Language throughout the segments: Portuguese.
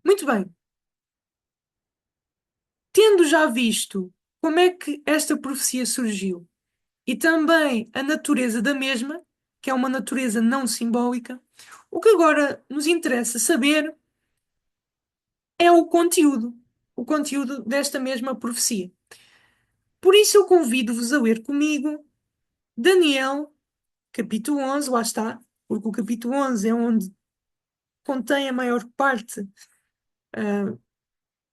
Muito bem. Tendo já visto como é que esta profecia surgiu e também a natureza da mesma, que é uma natureza não simbólica, o que agora nos interessa saber é o conteúdo desta mesma profecia. Por isso eu convido-vos a ler comigo Daniel, capítulo 11, lá está, porque o capítulo 11 é onde contém a maior parte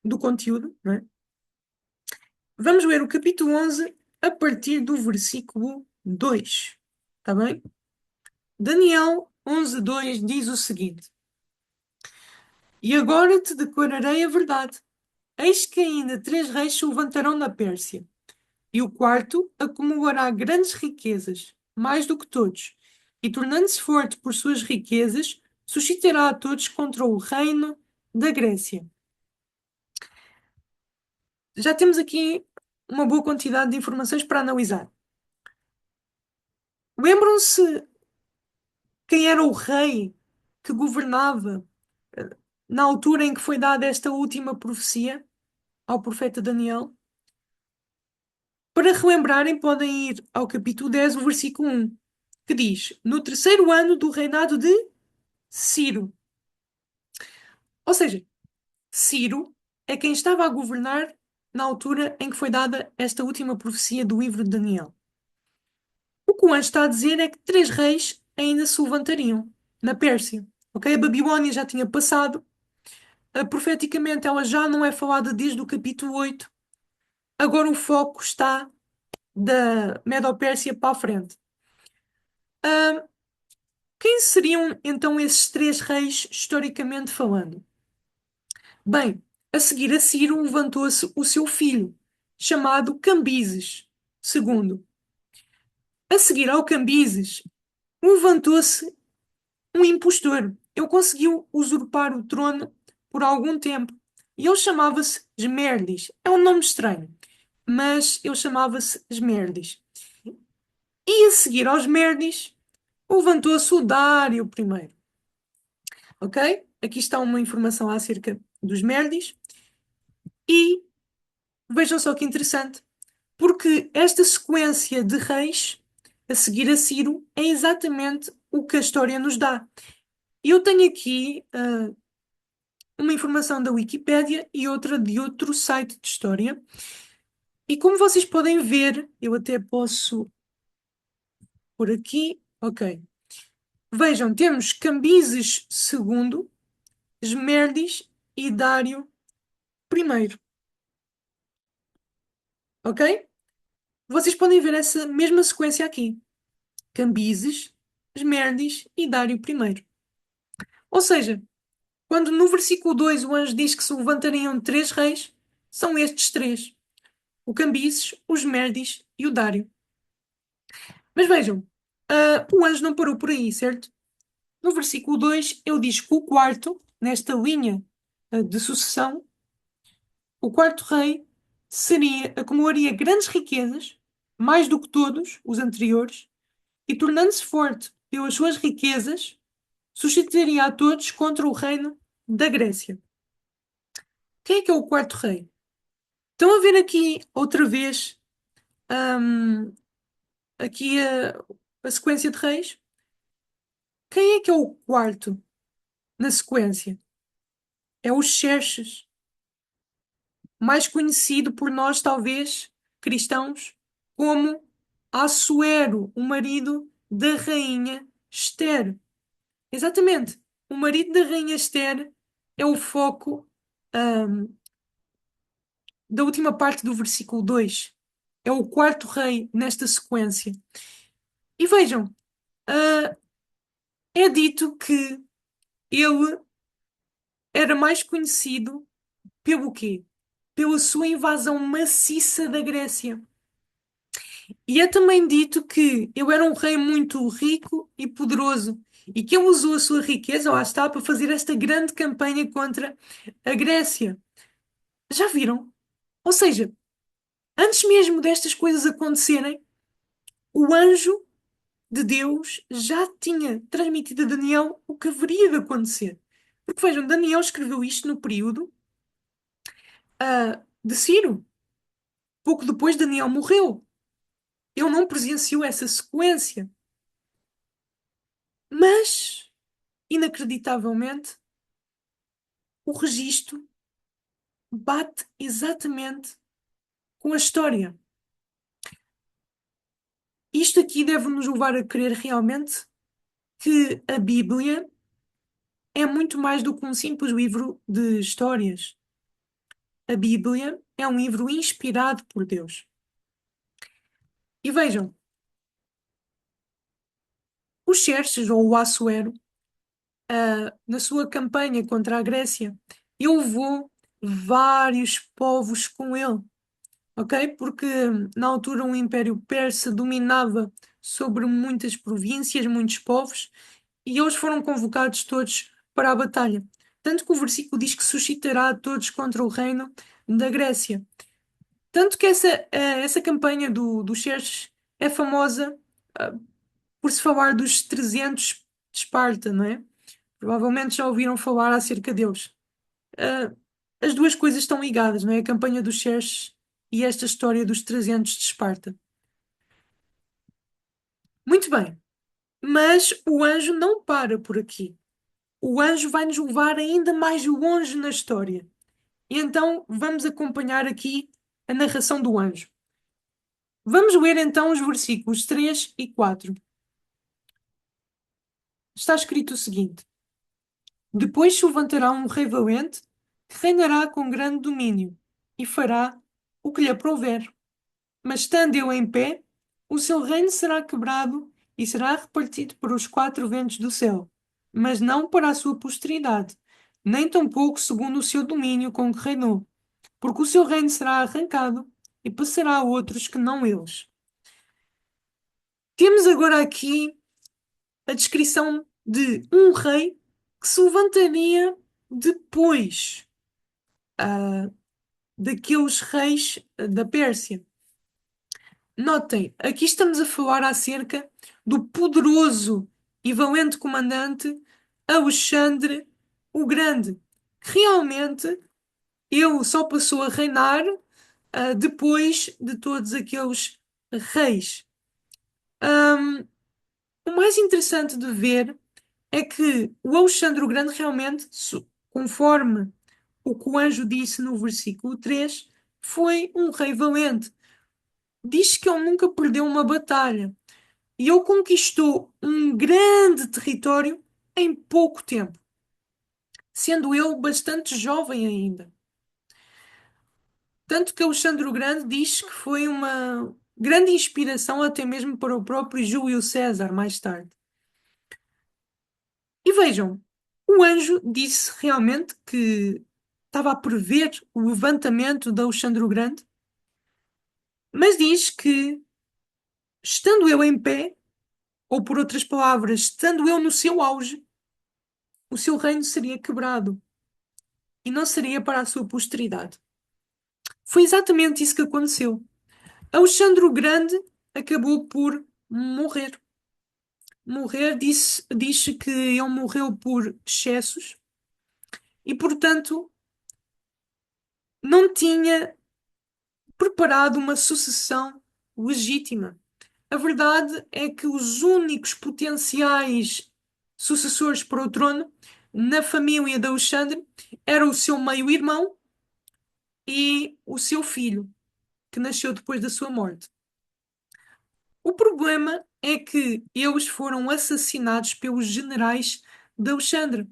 do conteúdo, não é? Vamos ler o capítulo 11 a partir do versículo 2. Está bem? Daniel 11:2 diz o seguinte: E agora te declararei a verdade. Eis que ainda três reis se levantarão na Pérsia, e o quarto acumulará grandes riquezas, mais do que todos, e tornando-se forte por suas riquezas, suscitará a todos contra o reino da Grécia. Já temos aqui uma boa quantidade de informações para analisar. Lembram-se quem era o rei que governava na altura em que foi dada esta última profecia ao profeta Daniel? Para relembrarem, podem ir ao capítulo 10, o versículo 1, que diz: No terceiro ano do reinado de Ciro. Ou seja, Ciro é quem estava a governar na altura em que foi dada esta última profecia do livro de Daniel. O que o anjo está a dizer é que três reis ainda se levantariam na Pérsia. Ok? A Babilónia já tinha passado. Profeticamente, ela já não é falada desde o capítulo 8. Agora o foco está da Medo-Pérsia para a frente. Ah, quem seriam então esses três reis, historicamente falando? Bem, a seguir a Ciro levantou-se o seu filho, chamado Cambises II. A seguir ao Cambises, levantou-se um impostor. Ele conseguiu usurpar o trono por algum tempo. E ele chamava-se Esmerdis. É um nome estranho, mas ele chamava-se Esmerdis. E a seguir aos Merdis, levantou-se o Dário I. Ok? Aqui está uma informação acerca dos Merdis. E vejam só que interessante, porque esta sequência de reis, a seguir a Ciro, é exatamente o que a história nos dá. Eu tenho aqui uma informação da Wikipédia e outra de outro site de história. E como vocês podem ver, eu até posso por aqui. Ok. Vejam, temos Cambises II, Esmerdis e Dário I. Ok? Vocês podem ver essa mesma sequência aqui. Cambises, Esmerdis e Dário I. Ou seja, quando no versículo 2 o anjo diz que se levantariam três reis, são estes três: o Cambises, o Esmerdis e o Dário. Mas vejam, o anjo não parou por aí, certo? No versículo 2 ele diz que o quarto, nesta linha de sucessão, o quarto rei acumularia grandes riquezas, mais do que todos os anteriores, e tornando-se forte pelas suas riquezas, suscitaria a todos contra o reino da Grécia. Quem é que é o quarto rei? Estão a ver aqui outra vez hum, aqui a sequência de reis? Quem é que é o quarto na sequência? É o Xerxes, mais conhecido por nós, talvez, cristãos, como Assuero, o marido da rainha Esther. Exatamente. O marido da rainha Esther é o foco, ahm, da última parte do versículo 2. É o quarto rei nesta sequência. E vejam, ah, é dito que ele era mais conhecido pelo quê? Pela sua invasão maciça da Grécia. E é também dito que ele era um rei muito rico e poderoso e que ele usou a sua riqueza, lá está, para fazer esta grande campanha contra a Grécia. Já viram? Ou seja, antes mesmo destas coisas acontecerem, o anjo de Deus já tinha transmitido a Daniel o que haveria de acontecer. Porque vejam, Daniel escreveu isto no período de Ciro. Pouco depois, Daniel morreu. Ele não presenciou essa sequência. Mas, inacreditavelmente, o registro bate exatamente com a história. Isto aqui deve nos levar a crer realmente que a Bíblia é muito mais do que um simples livro de histórias. A Bíblia é um livro inspirado por Deus. E vejam, o Xerxes, ou o Assuero, na sua campanha contra a Grécia, ele levou vários povos com ele, ok? Porque na altura o Império Persa dominava sobre muitas províncias, muitos povos, e eles foram convocados todos para a batalha. Tanto que o versículo diz que suscitará a todos contra o reino da Grécia. Tanto que essa campanha do Xerxes é famosa, ah, por se falar dos 300 de Esparta, não é? Provavelmente já ouviram falar acerca deles. Ah, as duas coisas estão ligadas, não é? A campanha dos Xerxes e esta história dos 300 de Esparta. Muito bem, mas o anjo não para por aqui. O anjo vai nos levar ainda mais longe na história. E então vamos acompanhar aqui a narração do anjo. Vamos ler então os versículos 3 e 4. Está escrito o seguinte: Depois se levantará um rei valente, que reinará com grande domínio, e fará o que lhe aprouver. Mas estando ele em pé, o seu reino será quebrado e será repartido para os quatro ventos do céu, mas não para a sua posteridade, nem tampouco segundo o seu domínio com que reinou, porque o seu reino será arrancado e passará a outros que não eles. Temos agora aqui a descrição de um rei que se levantaria depois daqueles reis da Pérsia. Notem, aqui estamos a falar acerca do poderoso e valente comandante Alexandre o Grande. Realmente, ele só passou a reinar depois de todos aqueles reis. Ahm, o mais interessante de ver é que o Alexandre o Grande realmente, conforme o que o anjo disse no versículo 3, foi um rei valente. Diz que ele nunca perdeu uma batalha e ele conquistou um grande território em pouco tempo, sendo ele bastante jovem ainda. Tanto que Alexandre o Grande diz que foi uma grande inspiração até mesmo para o próprio Júlio César mais tarde. E vejam, o anjo disse realmente que estava a prever o levantamento de Alexandre o Grande, mas diz que, estando ele em pé, ou por outras palavras, estando ele no seu auge, o seu reino seria quebrado e não seria para a sua posteridade. Foi exatamente isso que aconteceu. Alexandre o Grande acabou por morrer. Morrer, diz que ele morreu por excessos e, portanto, não tinha preparado uma sucessão legítima. A verdade é que os únicos potenciais sucessores para o trono na família de Alexandre eram o seu meio-irmão e o seu filho, que nasceu depois da sua morte. O problema é que eles foram assassinados pelos generais de Alexandre,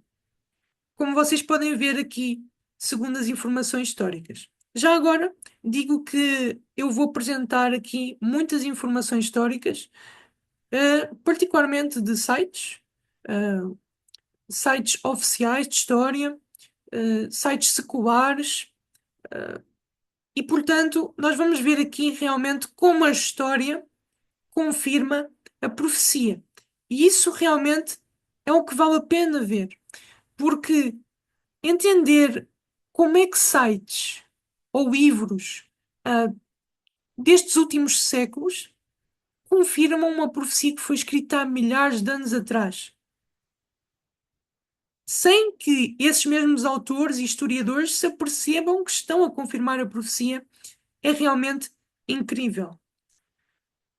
como vocês podem ver aqui, segundo as informações históricas. Já agora, digo que eu vou apresentar aqui muitas informações históricas, particularmente de sites, eh, sites oficiais de história, sites seculares, e portanto, nós vamos ver aqui realmente como a história confirma a profecia. E isso realmente é o que vale a pena ver, porque entender como é que sites ou livros destes últimos séculos confirmam uma profecia que foi escrita há milhares de anos atrás. sem que esses mesmos autores e historiadores se apercebam que estão a confirmar a profecia, é realmente incrível.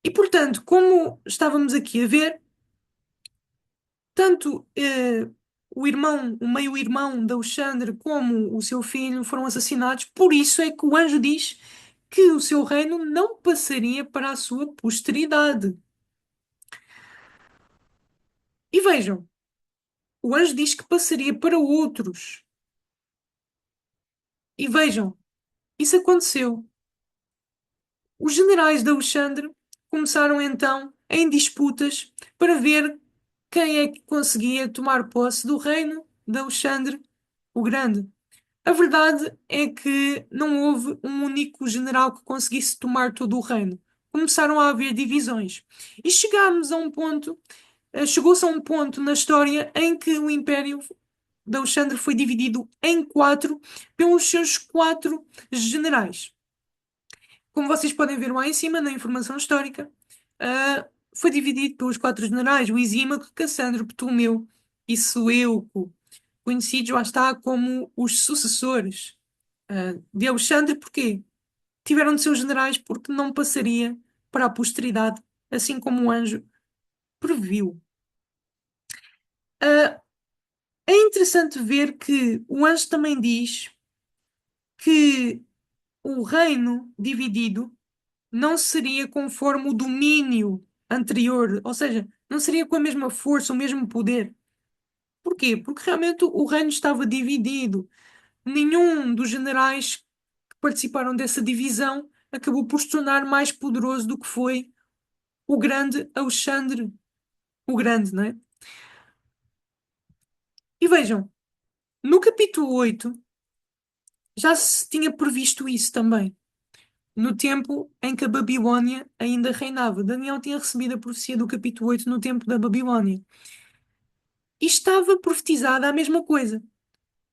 E, portanto, como estávamos aqui a ver, tanto o irmão, o meio-irmão de Alexandre, como o seu filho foram assassinados. Por isso é que o anjo diz que o seu reino não passaria para a sua posteridade. E vejam, o anjo diz que passaria para outros. E vejam, isso aconteceu. Os generais de Alexandre começaram então em disputas para ver quem é que conseguia tomar posse do reino de Alexandre o Grande. A verdade é que não houve um único general que conseguisse tomar todo o reino. Começaram a haver divisões. E chegou-se a um ponto na história em que o Império de Alexandre foi dividido em quatro pelos seus quatro generais. Como vocês podem ver lá em cima, na informação histórica, foi dividido pelos quatro generais, o Isímaco, Cassandro, Ptolomeu e Seleuco, conhecidos lá está como os sucessores de Alexandre. Porquê? Tiveram de ser os generais porque não passaria para a posteridade, assim como o anjo previu. Ah, É interessante ver que o anjo também diz que o reino dividido não seria conforme o domínio anterior, ou seja, não seria com a mesma força, o mesmo poder. Porquê? Porque realmente o reino estava dividido. Nenhum dos generais que participaram dessa divisão acabou por se tornar mais poderoso do que foi o grande Alexandre o Grande, não é? E vejam, no capítulo 8 já se tinha previsto isso também, no tempo em que a Babilónia ainda reinava. Daniel tinha recebido a profecia do capítulo 8 no tempo da Babilónia. E estava profetizada a mesma coisa.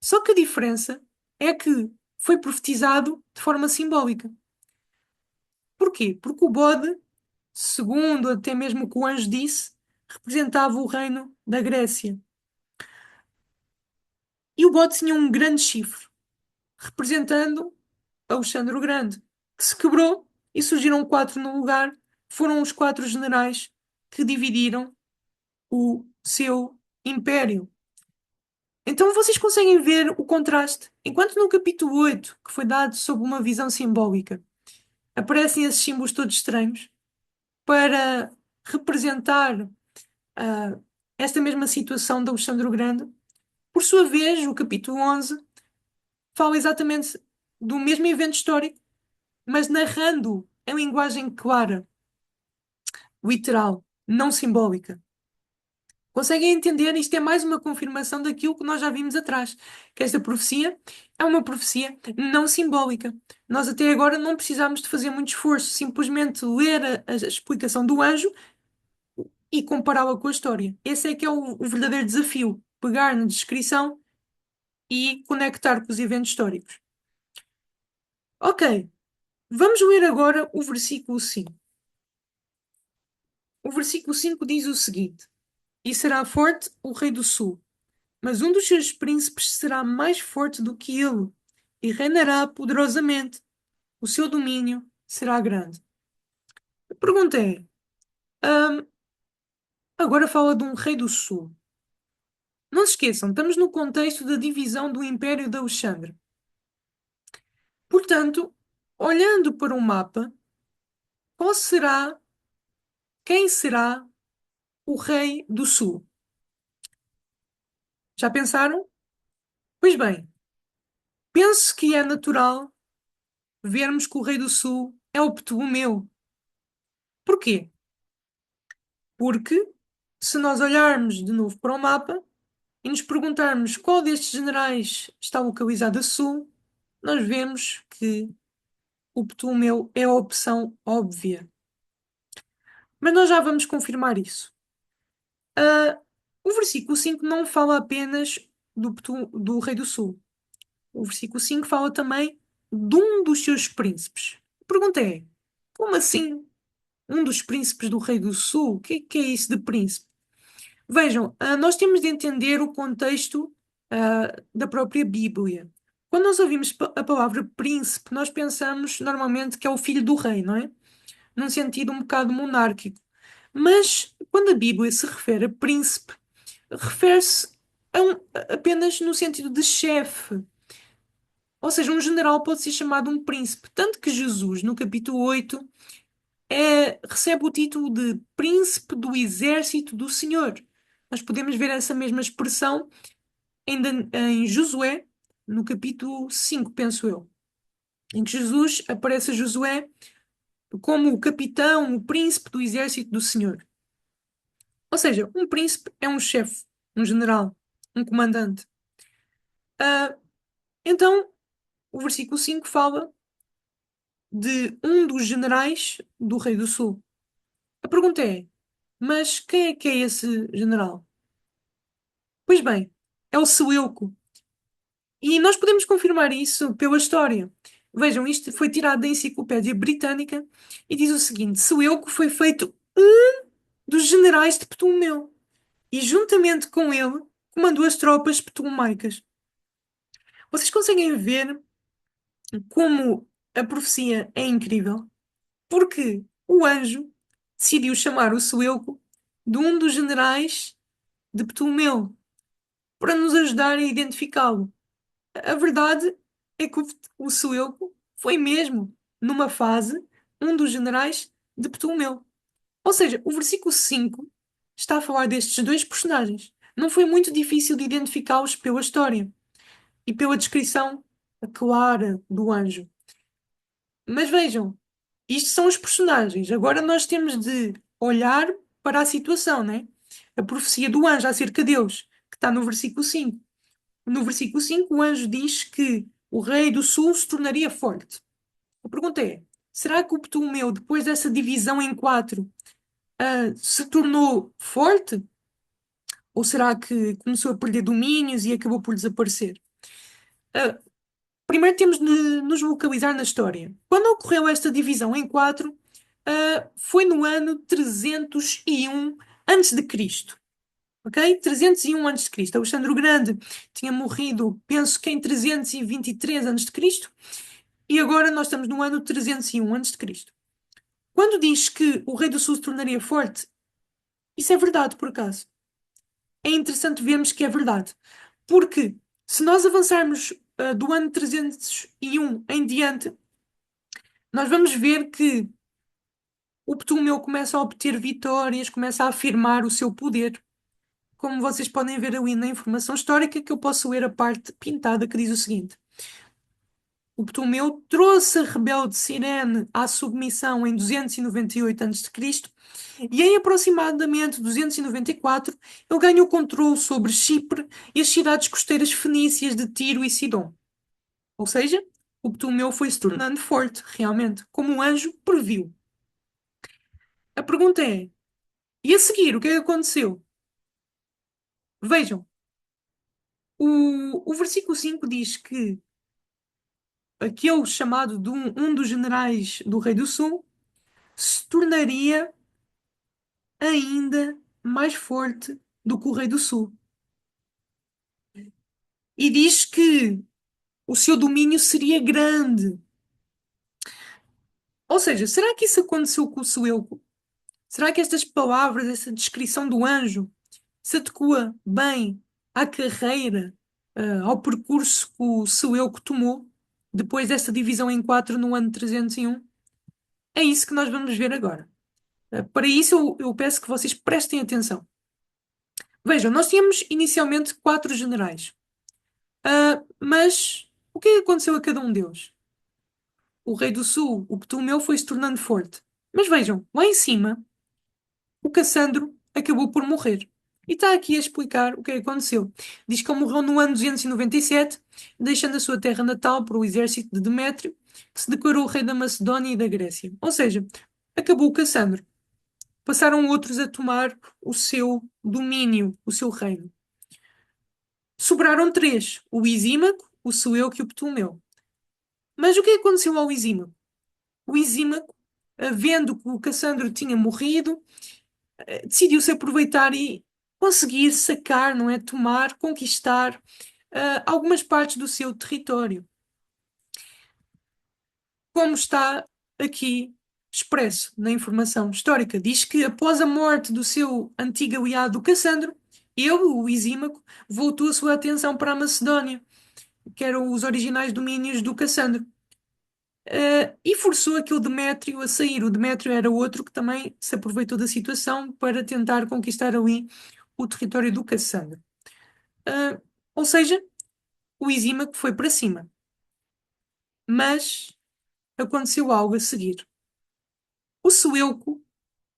Só que a diferença é que foi profetizado de forma simbólica. Porquê? Porque o bode, segundo até mesmo o que o anjo disse, representava o reino da Grécia. E o bode tinha um grande chifre, representando Alexandre o Grande, que se quebrou e surgiram quatro no lugar. Foram os quatro generais que dividiram o seu império. Então vocês conseguem ver o contraste. Enquanto no capítulo 8, que foi dado sob uma visão simbólica, aparecem esses símbolos todos estranhos para representar ah, esta mesma situação de Alexandre o Grande. Por sua vez, o capítulo 11 fala exatamente do mesmo evento histórico, mas narrando em linguagem clara, literal, não simbólica. Conseguem entender? Isto é mais uma confirmação daquilo que nós já vimos atrás, que esta profecia é uma profecia não simbólica. Nós até agora não precisamos de fazer muito esforço, simplesmente ler a explicação do anjo e compará-la com a história. Esse é que é o verdadeiro desafio, pegar na descrição e conectar com os eventos históricos. Ok, vamos ler agora o versículo 5. O versículo 5 diz o seguinte: E será forte o rei do sul, mas um dos seus príncipes será mais forte do que ele, e reinará poderosamente. O seu domínio será grande. A pergunta é: hum, agora fala de um rei do sul. Não se esqueçam, estamos no contexto da divisão do Império de Alexandre. Portanto, olhando para o mapa, qual será, quem será o rei do sul? Já pensaram? Pois bem, penso que é natural vermos que o rei do sul é o Ptolomeu. Porquê? Porque, se nós olharmos de novo para o mapa e nos perguntarmos qual destes generais está localizado a sul, nós vemos que o Ptolomeu é a opção óbvia. Mas nós já vamos confirmar isso. Ah, o versículo 5 não fala apenas do rei do sul. O versículo 5 fala também de um dos seus príncipes. A pergunta é: como assim um dos príncipes do rei do sul? O que é isso de príncipe? Vejam, nós temos de entender o contexto da própria Bíblia. Quando nós ouvimos a palavra príncipe, nós pensamos normalmente que é o filho do rei, não é? Num sentido um bocado monárquico. Mas quando a Bíblia se refere a príncipe, refere-se apenas no sentido de chefe. Ou seja, um general pode ser chamado um príncipe. Tanto que Jesus, no capítulo 8, recebe o título de príncipe do exército do Senhor. Nós podemos ver essa mesma expressão ainda em Josué, no capítulo 5, penso eu, em que Jesus aparece a Josué como o capitão, o príncipe do exército do Senhor. Ou seja, um príncipe é um chefe, um general, um comandante. Ah, então, o versículo 5 fala de um dos generais do Rei do Sul. A pergunta é: mas quem é que é esse general? Pois bem, é o Seleuco. E nós podemos confirmar isso pela história. Vejam, isto foi tirado da Enciclopédia Britânica e diz o seguinte: Seleuco foi feito um dos generais de Ptolomeu e, juntamente com ele, comandou as tropas ptolomaicas. Vocês conseguem ver como a profecia é incrível? Porque o anjo decidiu chamar o Seleuco de um dos generais de Ptolomeu para nos ajudar a identificá-lo. A verdade é que o Seleuco foi mesmo, numa fase, um dos generais de Ptolomeu. Ou seja, o versículo 5 está a falar destes dois personagens. Não foi muito difícil de identificá-los pela história e pela descrição clara do anjo. Mas vejam, isto são os personagens. Agora nós temos de olhar para a situação, né? A profecia do anjo acerca deles, que está no versículo 5. No versículo 5, o anjo diz que o rei do sul se tornaria forte. A pergunta é: será que o Ptolomeu, depois dessa divisão em quatro, se tornou forte? Ou será que começou a perder domínios e acabou por desaparecer? Ah, primeiro temos de nos localizar na história. Quando ocorreu esta divisão em quatro, foi no ano 301 antes de Cristo. Ok? 301 antes de Cristo. Alexandre o Grande tinha morrido, penso que em 323 antes de Cristo, e agora nós estamos no ano 301 antes de Cristo. Quando diz que o rei do sul se tornaria forte, isso é verdade, por acaso. É interessante vermos que é verdade. Porque se nós avançarmos do ano 301 em diante, nós vamos ver que o Ptolomeu começa a obter vitórias, começa a afirmar o seu poder. Como vocês podem ver ali na informação histórica, que eu posso ler a parte pintada que diz o seguinte: o Ptolomeu trouxe a rebelde Cirene à submissão em 298 a.C. e em aproximadamente 294 ele ganhou controle sobre Chipre e as cidades costeiras fenícias de Tiro e Sidom. Ou seja, o Ptolomeu foi se tornando forte, realmente, como o anjo previu. A pergunta é: e a seguir, o que é que aconteceu? Vejam, o versículo 5 diz que aquele chamado de um dos generais do Rei do Sul se tornaria ainda mais forte do que o Rei do Sul. E diz que o seu domínio seria grande. Ou seja, será que isso aconteceu com o Seleuco? Será que estas palavras, essa descrição do anjo, se adequa bem à carreira, ao percurso que o Seleuco tomou depois dessa divisão em quatro no ano 301? É isso que nós vamos ver agora. Para isso, eu peço que vocês prestem atenção. Vejam, nós tínhamos inicialmente quatro generais. Mas o que é que aconteceu a cada um deles? O rei do sul, o Ptolomeu, foi se tornando forte. Mas vejam, lá em cima, o Cassandro acabou por morrer. E está aqui a explicar o que é que aconteceu. Diz que ele morreu no ano 297, deixando a sua terra natal para o exército de Demétrio, que se declarou rei da Macedónia e da Grécia. Ou seja, acabou o Cassandro. Passaram outros a tomar o seu domínio, o seu reino. Sobraram três: o Isímaco, o Seleuco e o Ptolomeu. Mas o que aconteceu ao Isímaco? O Isímaco, vendo que o Cassandro tinha morrido, decidiu-se aproveitar e conseguir sacar, não é? Tomar, conquistar, algumas partes do seu território, como está aqui expresso na informação histórica. Diz que após a morte do seu antigo aliado Cassandro, ele, o Isímaco, voltou a sua atenção para a Macedónia, que eram os originais domínios do Cassandro. E forçou aquele Demétrio a sair. O Demétrio era outro que também se aproveitou da situação para tentar conquistar ali o território do Cassandro. Uh, ou seja, o Isímaco foi para cima. Mas aconteceu algo a seguir. O Seleuco,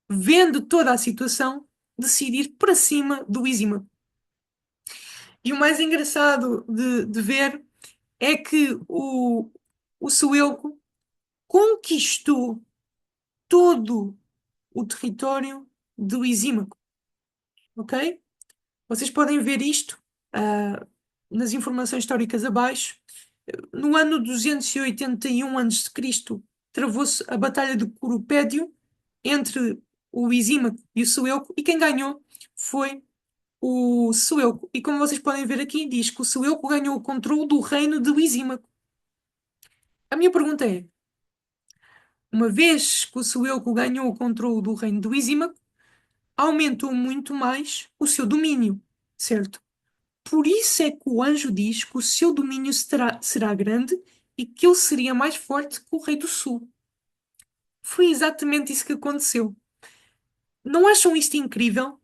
vendo toda a situação, decide ir para cima do Isímaco. E o mais engraçado de ver é que o Seleuco conquistou todo o território do Isímaco, ok? Vocês podem ver isto, ah, nas informações históricas abaixo. No ano 281 a.C., travou-se a Batalha de Corupédio entre o Isímaco e o Seleuco, e quem ganhou foi o Seleuco. E como vocês podem ver aqui, diz que o Seleuco ganhou o controle do reino de Isímaco. A minha pergunta é: uma vez que o Seleuco ganhou o controle do reino de Isímaco, aumentou muito mais o seu domínio, certo? Por isso é que o anjo diz que o seu domínio será grande e que ele seria mais forte que o rei do sul. Foi exatamente isso que aconteceu. Não acham isto incrível?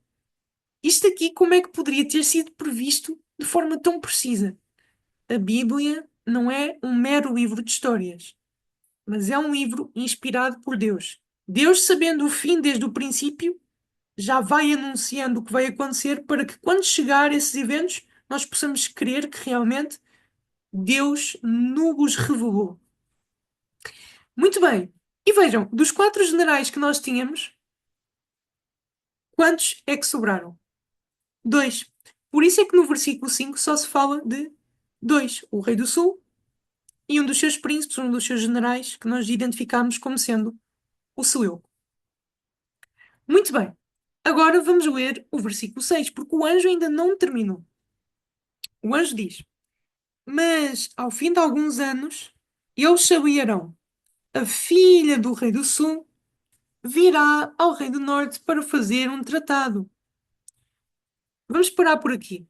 Isto aqui, como é que poderia ter sido previsto de forma tão precisa? A Bíblia não é um mero livro de histórias, mas é um livro inspirado por Deus. Deus, sabendo o fim desde o princípio, já vai anunciando o que vai acontecer para que, quando chegar esses eventos, nós possamos crer que realmente Deus nos revelou. Muito bem. E vejam, dos 4 generais que nós tínhamos, quantos é que sobraram? Dois. Por isso é que no versículo 5 só se fala de dois: o rei do sul e um dos seus príncipes, um dos seus generais, que nós identificamos como sendo o Seleuco. Muito bem. Agora vamos ler o versículo 6, porque o anjo ainda não terminou. O anjo diz: Mas ao fim de alguns anos, eles saberão, a filha do rei do sul virá ao rei do norte para fazer um tratado. Vamos parar por aqui.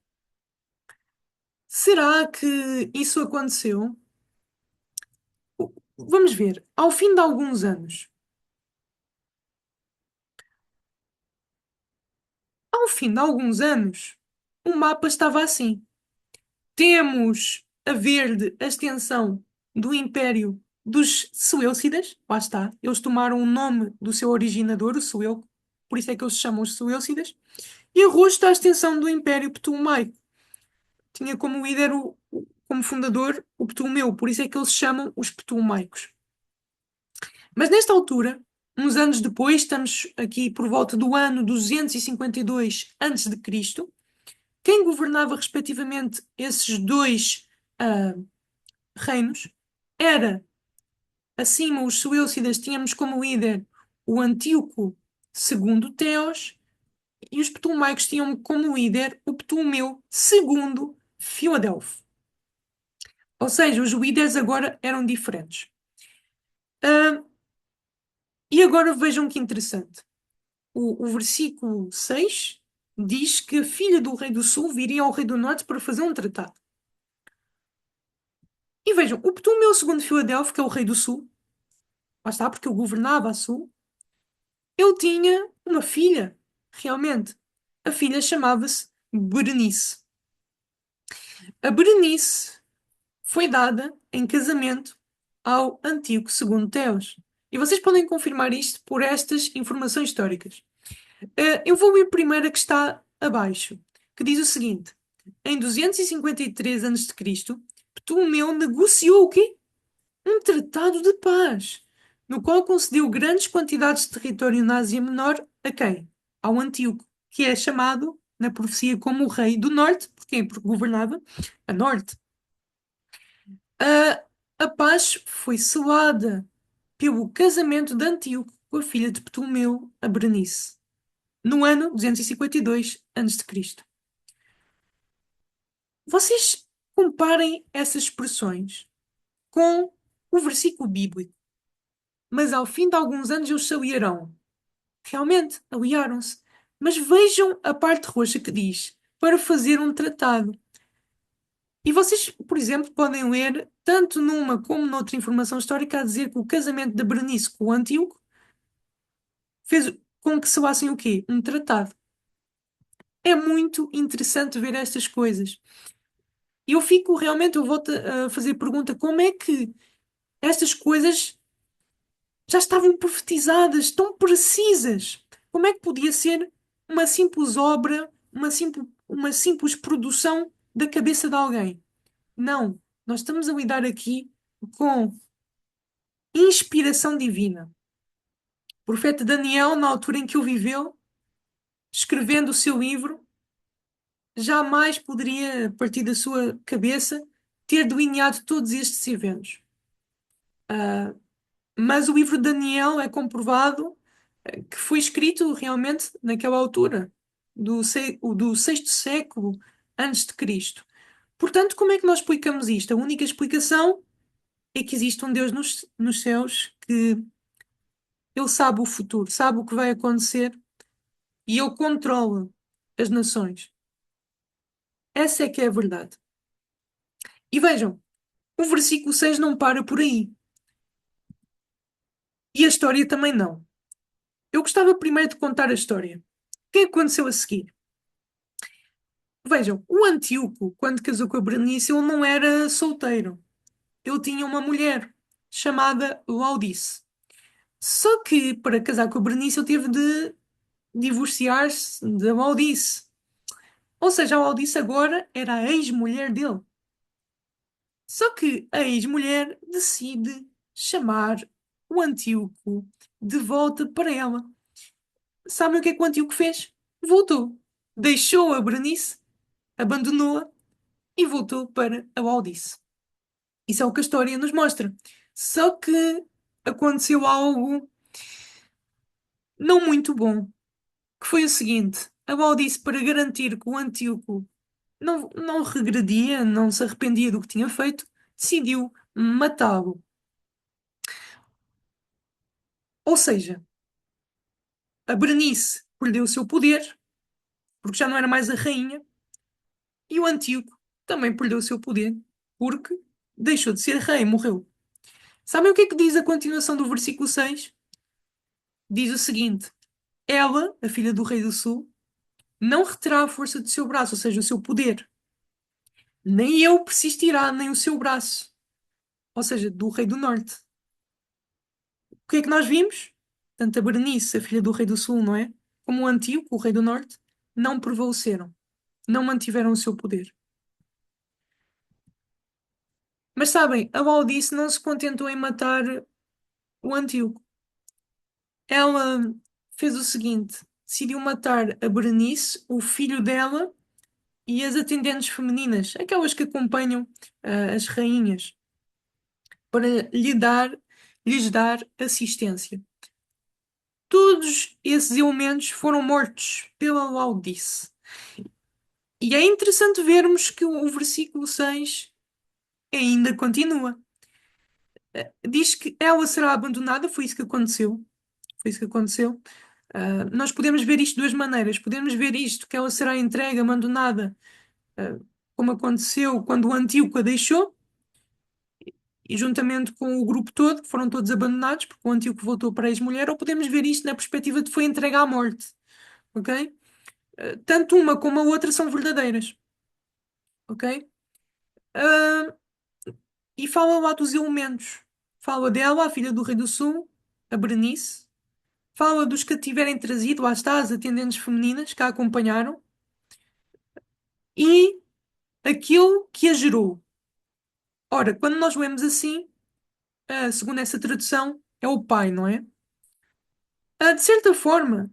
Será que isso aconteceu? Vamos ver. Ao fim de alguns anos. Ao fim de alguns anos, o mapa estava assim. Temos a verde a extensão do Império dos Seleucidas. Lá está. Eles tomaram o nome do seu originador, o Seleuco. Por isso é que eles se chamam os Seleucidas. E a roxo está a extensão do Império Ptolomaico. Tinha como líder, como fundador, o Ptolomeu. Por isso é que eles se chamam os Ptolomaicos. Mas nesta altura, uns anos depois, estamos aqui por volta do ano 252 a.C., quem governava respectivamente esses dois reinos era, acima os Seleucidas, tínhamos como líder o Antíoco II Teos, e os Ptolomaicos tinham como líder o Ptolomeu II Filadelfo. Ou seja, os líderes agora eram diferentes. E agora vejam que interessante. O versículo 6 diz que a filha do rei do sul viria ao rei do norte para fazer um tratado. E vejam, o Ptolomeu II Filadélfo, que é o rei do sul, lá está, porque ele governava a sul, ele tinha uma filha, realmente. A filha chamava-se Berenice. A Berenice foi dada em casamento ao antigo segundo Teos. E vocês podem confirmar isto por estas informações históricas. Eu vou ler primeiro a que está abaixo, que diz o seguinte: em 253 a.C., Ptolomeu negociou o quê? Um tratado de paz, no qual concedeu grandes quantidades de território na Ásia Menor a quem? Ao Antíoco, que é chamado na profecia como o rei do norte. Porquê? Porque governava a norte. A paz foi selada pelo casamento de Antíoco com a filha de Ptolomeu, a Berenice, no ano 252 a.C. Vocês Comparem essas expressões com o versículo bíblico. Mas ao fim de alguns anos eles se aliarão. Realmente, aliaram-se. Mas vejam a parte roxa que diz: para fazer um tratado. E vocês, por exemplo, podem ler, tanto numa como noutra informação histórica, a dizer que o casamento de Berenice com o Antíoco fez com que se selassem o quê? Um tratado. É muito interessante ver estas coisas. E eu fico realmente, eu volto a fazer a pergunta, como é que estas coisas já estavam profetizadas, tão precisas? Como é que podia ser uma simples obra, uma simples produção da cabeça de alguém? Não, nós estamos a lidar aqui com inspiração divina. O profeta Daniel, na altura em que ele viveu, escrevendo o seu livro, jamais poderia, a partir da sua cabeça, ter delineado todos estes eventos. Mas o livro de Daniel é comprovado que foi escrito realmente naquela altura, do sexto século antes de Cristo. Portanto, como é que nós explicamos isto? A única explicação é que existe um Deus nos céus que ele sabe o futuro, sabe o que vai acontecer e ele controla as nações. Essa é que é a verdade. E vejam, o versículo 6 não para por aí. E a história também não. Eu gostava primeiro de contar a história. O que aconteceu a seguir? Vejam, o Antíoco, quando casou com a Berenice, ele não era solteiro. Ele tinha uma mulher chamada Laodice. Só que para casar com a Berenice ele teve de divorciar-se da Laodice. Ou seja, a Laodice agora era a ex-mulher dele. Só que a ex-mulher decide chamar o Antíoco de volta para ela. Sabem o que é que o Antíoco fez? Voltou. Deixou a Berenice, abandonou-a e voltou para a Laodice. Isso é o que a história nos mostra. Só que aconteceu algo não muito bom, que foi o seguinte: a Laodice, para garantir que o Antíoco não regredia, não se arrependia do que tinha feito, decidiu matá-lo. Ou seja, a Berenice perdeu o seu poder, porque já não era mais a rainha, e o Antíoco também perdeu o seu poder, porque deixou de ser rei, morreu. Sabem o que é que diz a continuação do versículo 6? Diz o seguinte: ela, a filha do rei do sul, não reterá a força do seu braço, ou seja, o seu poder. Nem ele persistirá, nem o seu braço, ou seja, do rei do norte. O que é que nós vimos? Tanto a Berenice, a filha do rei do sul, não é? Como o Antíoco, o rei do norte, não prevaleceram, não mantiveram o seu poder. Mas sabem, a Laodice não se contentou em matar o Antíoco. Ela fez o seguinte: decidiu matar a Berenice, o filho dela e as atendentes femininas, aquelas que acompanham as rainhas, para lhes dar assistência. Todos esses elementos foram mortos pela Laodice. E é interessante vermos que o versículo 6 ainda continua. Diz que ela será abandonada, foi isso que aconteceu. Foi isso que aconteceu. Nós podemos ver isto de duas maneiras. Podemos ver isto, que ela será entregue, abandonada, uh, como aconteceu quando o Antíoco a deixou, e juntamente com o grupo todo, que foram todos abandonados, porque o Antíoco voltou para a ex-mulher, ou podemos ver isto na perspectiva de foi entregue à morte. Ok? Tanto uma como a outra são verdadeiras. Ok? Uh, e fala lá dos elementos. Fala dela, a filha do rei do sul, a Berenice. Fala dos que a tiverem trazido, lá está, as atendentes femininas que a acompanharam. E aquilo que a gerou. Ora, quando nós lemos assim, segundo essa tradução, é o pai, não é? De certa forma,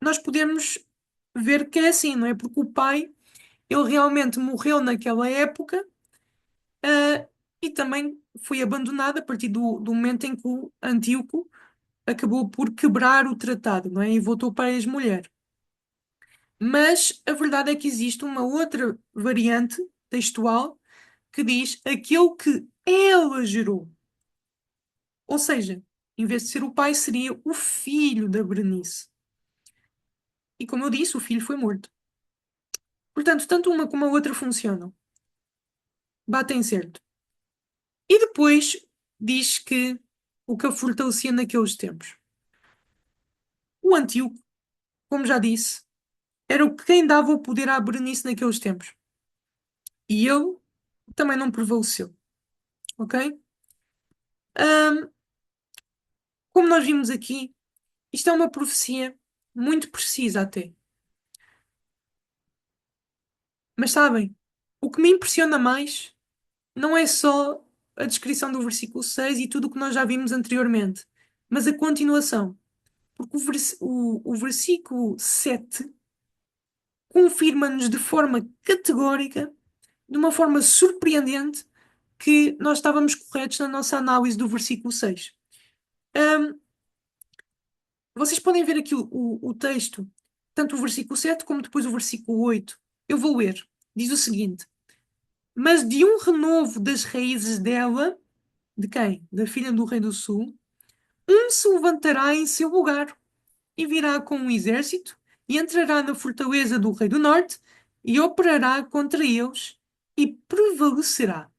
nós podemos ver que é assim, não é? Porque o pai, ele realmente morreu naquela época, ah, e também foi abandonado a partir do momento em que o Antíoco acabou por quebrar o tratado, não é? E voltou para a ex-mulher. Mas a verdade é que existe uma outra variante textual que diz aquele que ela gerou. Ou seja, em vez de ser o pai, seria o filho da Berenice. E como eu disse, o filho foi morto. Portanto, tanto uma como a outra funcionam. Batem certo. E depois diz que o que a fortalecia naqueles tempos. O Antíoco, como já disse, era o quem dava o poder à Berenice naqueles tempos. E ele também não prevaleceu. Ok? Ahm, como nós vimos aqui, isto é uma profecia muito precisa até. Mas sabem, o que me impressiona mais não é só a descrição do versículo 6 e tudo o que nós já vimos anteriormente, mas a continuação. Porque o versículo 7 confirma-nos de forma categórica, de uma forma surpreendente, que nós estávamos corretos na nossa análise do versículo 6. Ahm, vocês podem ver aqui o texto, tanto o versículo 7 como depois o versículo 8. Eu vou ler. Diz o seguinte: Mas de um renovo das raízes dela, de quem? Da filha do rei do sul, um se levantará em seu lugar e virá com um exército e entrará na fortaleza do rei do norte e operará contra eles e prevalecerá.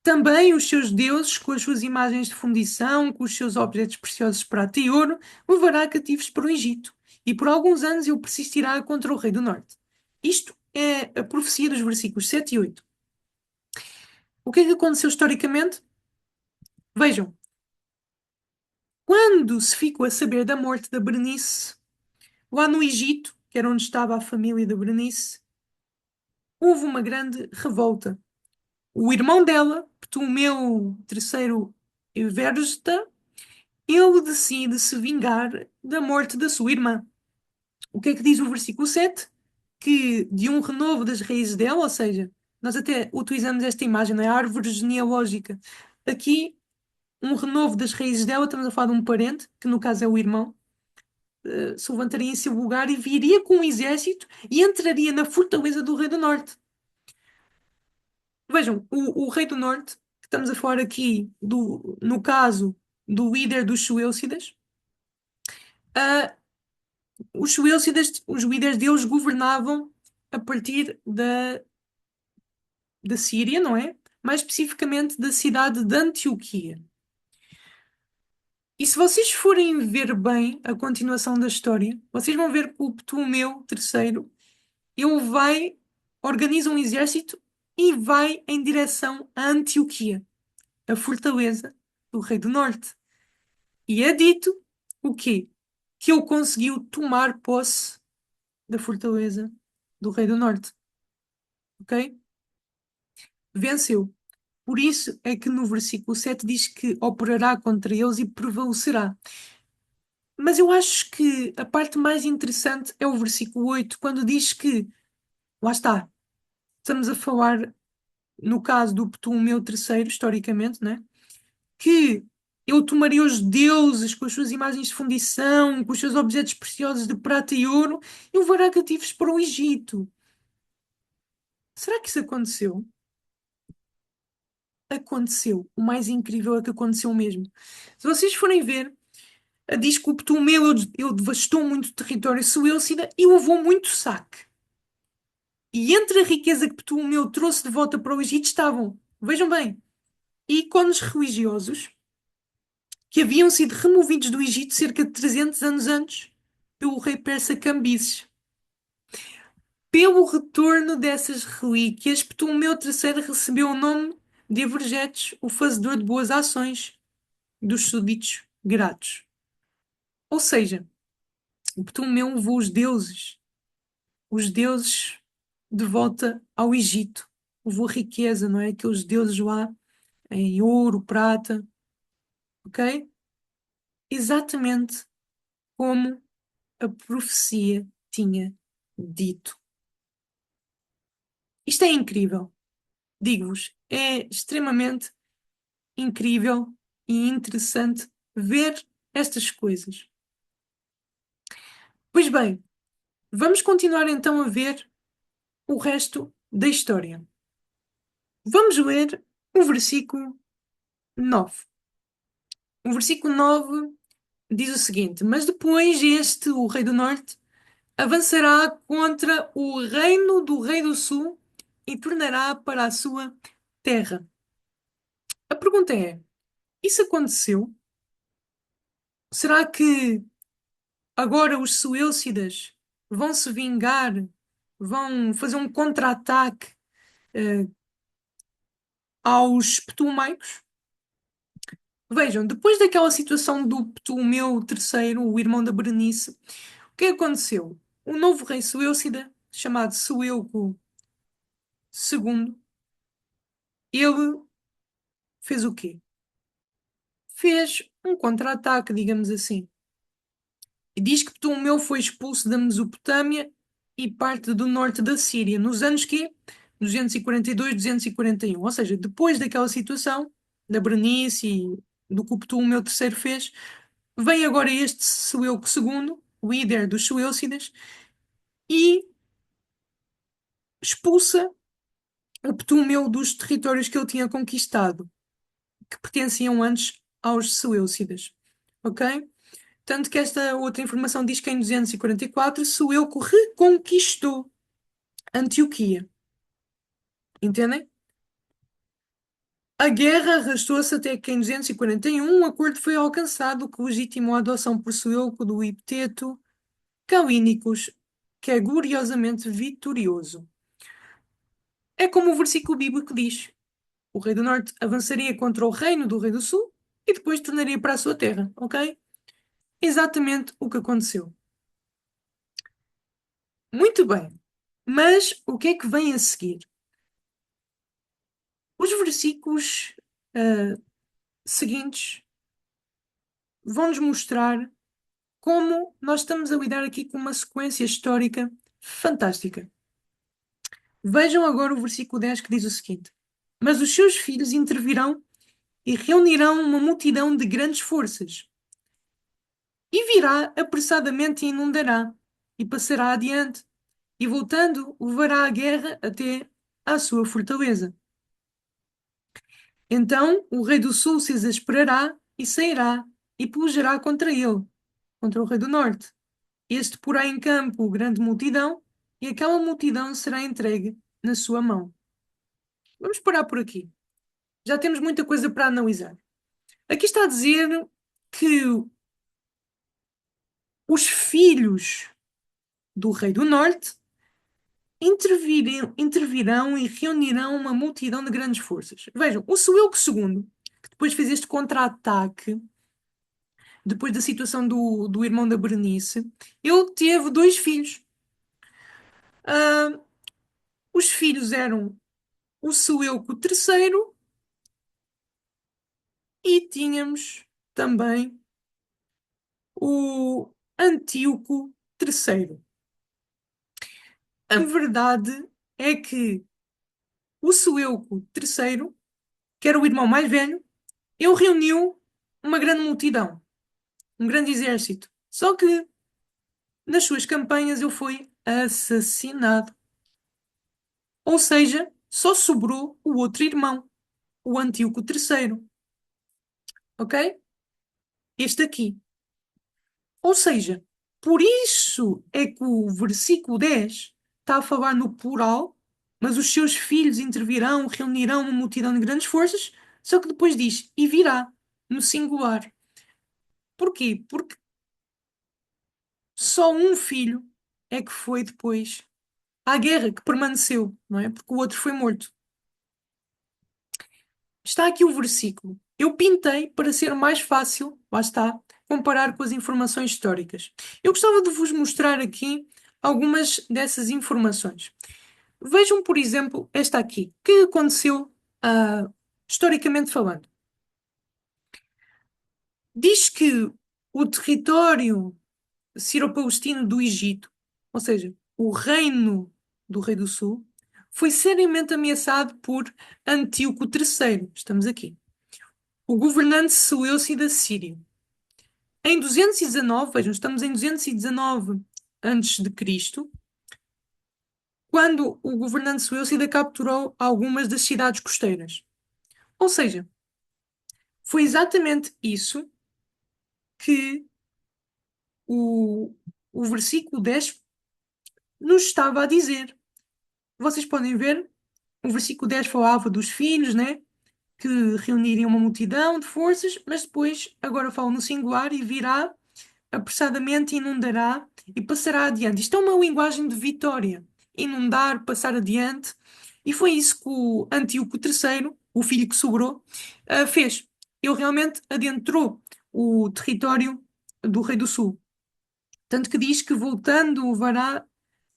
Também os seus deuses, com as suas imagens de fundição, com os seus objetos preciosos de prata e ouro, levará cativos para o Egito, e por alguns anos ele persistirá contra o rei do norte. Isto é a profecia dos versículos 7 e 8. O que é que aconteceu historicamente? Vejam, quando se ficou a saber da morte da Berenice, lá no Egito, que era onde estava a família da Berenice, houve uma grande revolta. O irmão dela, Ptolomeu III Eversta, ele decide se vingar da morte da sua irmã. O que é que diz o versículo 7? Que de um renovo das raízes dela, ou seja, nós até utilizamos esta imagem, não é? A árvore genealógica. Aqui, um renovo das raízes dela, estamos a falar de um parente, que no caso é o irmão, se levantaria em seu lugar e viria com um exército e entraria na fortaleza do rei do norte. Vejam, o rei do norte, que estamos a falar aqui, no caso do líder dos Suécidas, ah, os Suécidas, os líderes deles governavam a partir da Síria, não é? Mais especificamente da cidade de Antioquia. E se vocês forem ver bem a continuação da história, vocês vão ver que o Ptolomeu III, ele vai, organiza um exército e vai em direção a Antioquia, a fortaleza do Rei do Norte. E é dito o quê? Que ele conseguiu tomar posse da fortaleza do Rei do Norte, ok? Venceu. Por isso é que no versículo 7 diz que operará contra eles e prevalecerá. Mas eu acho que a parte mais interessante é o versículo 8, quando diz que, lá está, estamos a falar, no caso do Ptolomeu III, historicamente, né? Que ele tomaria os deuses com as suas imagens de fundição, com os seus objetos preciosos de prata e ouro, e o levará cativos para o Egito. Será que isso aconteceu? Aconteceu. O mais incrível é que aconteceu mesmo. Se vocês forem ver, diz que o Ptolomeu ele devastou muito o território suécida e levou muito saque. E entre a riqueza que Ptolomeu trouxe de volta para o Egito estavam, vejam bem, ícones religiosos que haviam sido removidos do Egito cerca de 300 anos antes pelo rei persa Cambises. Pelo retorno dessas relíquias, Ptolomeu III recebeu o nome de Evergetes, o fazedor de boas ações, dos súditos gratos. Ou seja, Ptolomeu levou os deuses de volta ao Egito. Levou riqueza, não é? Aqueles deuses lá em ouro, prata, ok? Exatamente como a profecia tinha dito. Isto é incrível. Digo-vos, é extremamente incrível e interessante ver estas coisas. Pois bem, vamos continuar então a ver o resto da história. Vamos ler o versículo 9. O versículo 9 diz o seguinte: Mas depois este, o rei do norte, avançará contra o reino do rei do sul e tornará para a sua terra. A pergunta é: isso aconteceu? Será que agora os Suélcidas vão se vingar, vão fazer um contra-ataque eh, aos Ptolomeus? Vejam, depois daquela situação do Ptolomeu III, o irmão da Berenice, o que aconteceu? O novo rei Suélcida, chamado Seleuco II, ele fez o quê? Fez um contra-ataque, digamos assim. E diz que Ptolomeu foi expulso da Mesopotâmia e parte do norte da Síria, nos anos que 242, 241. Ou seja, depois daquela situação, da Berenice e do que o Ptolomeu III fez, vem agora este Seleuco II, o líder dos Seleucidas, e expulsa o Ptolomeu dos territórios que ele tinha conquistado, que pertenciam antes aos Seleucidas. Ok? Tanto que esta outra informação diz que em 244 Seleuco reconquistou Antioquia. Entendem? A guerra arrastou-se até que em 241 um acordo foi alcançado que legitimou a adoção por Seleuco do epiteto Calínicos, que é gloriosamente vitorioso. É como o versículo bíblico diz: o rei do norte avançaria contra o reino do rei do sul e depois tornaria para a sua terra, ok? Exatamente o que aconteceu. Muito bem, mas o que é que vem a seguir? Os versículos ah, seguintes vão-nos mostrar como nós estamos a lidar aqui com uma sequência histórica fantástica. Vejam agora o versículo 10 que diz o seguinte: Mas os seus filhos intervirão e reunirão uma multidão de grandes forças, e virá apressadamente e inundará, e passará adiante, e voltando, levará a guerra até à sua fortaleza. Então o rei do sul se exasperará e sairá, e pelejará contra ele, contra o rei do norte. Este porá em campo grande multidão, e aquela multidão será entregue na sua mão. Vamos parar por aqui. Já temos muita coisa para analisar. Aqui está a dizer que os filhos do rei do norte intervirão e reunirão uma multidão de grandes forças. Vejam, o Seleuco II, que depois fez este contra-ataque, depois da situação do irmão da Berenice, ele teve dois filhos. Ah, os filhos eram o Seleuco III e tínhamos também o Antíoco III. A verdade é que o Seleuco III, que era o irmão mais velho, ele reuniu uma grande multidão, um grande exército. Só que nas suas campanhas ele foi assassinado. Ou seja, só sobrou o outro irmão, o Antíoco III. Ok? Este aqui. Ou seja, por isso é que o versículo 10 está a falar no plural, mas os seus filhos intervirão, reunirão uma multidão de grandes forças, só que depois diz, e virá, no singular. Porquê? Porque só um filho é que foi depois à guerra, que permaneceu, não é? Porque o outro foi morto. Está aqui o versículo. Eu pintei para ser mais fácil, lá está, comparar com as informações históricas. Eu gostava de vos mostrar aqui algumas dessas informações. Vejam, por exemplo, esta aqui. O que aconteceu, historicamente falando? Diz que o território Sírio-Palestino do Egito, ou seja, o reino do Rei do Sul, foi seriamente ameaçado por Antíoco III. Estamos aqui. O governante seleucida sírio. Em 219, vejam, estamos em 219 antes de Cristo, quando o governante Seleucida capturou algumas das cidades costeiras. Ou seja, foi exatamente isso que o, o versículo 10 nos estava a dizer. Vocês podem ver, o versículo 10 falava dos filhos, né? Que reuniriam uma multidão de forças, mas depois, agora fala no singular e virá apressadamente, inundará e passará adiante. Isto é uma linguagem de vitória. Inundar, passar adiante. E foi isso que o Antíoco III, o filho que sobrou, fez. Ele realmente adentrou o território do Rei do Sul. Tanto que diz que voltando levará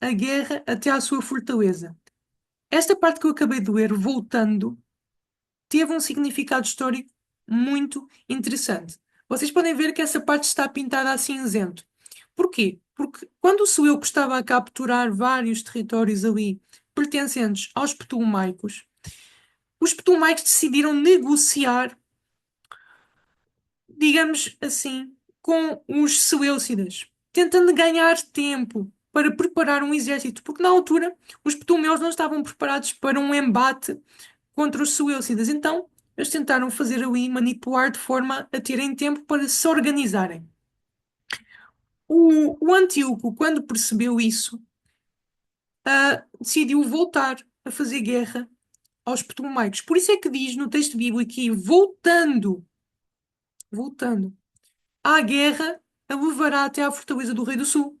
a guerra até à sua fortaleza. Esta parte que eu acabei de ler, voltando, teve um significado histórico muito interessante. Vocês podem ver que essa parte está pintada a cinzento. Porquê? Porque quando o Seleuco estava a capturar vários territórios ali pertencentes aos Ptolomaicos, os Ptolomaicos decidiram negociar, digamos assim, com os Seleucidas, tentando ganhar tempo para preparar um exército, porque na altura os Ptolomeus não estavam preparados para um embate contra os Seleucidas. Então, eles tentaram fazer ali, manipular de forma a terem tempo para se organizarem. O Antíoco, quando percebeu isso, decidiu voltar a fazer guerra aos Ptolomaicos. Por isso é que diz no texto bíblico que, voltando à guerra, a levará até à fortaleza do Rei do Sul.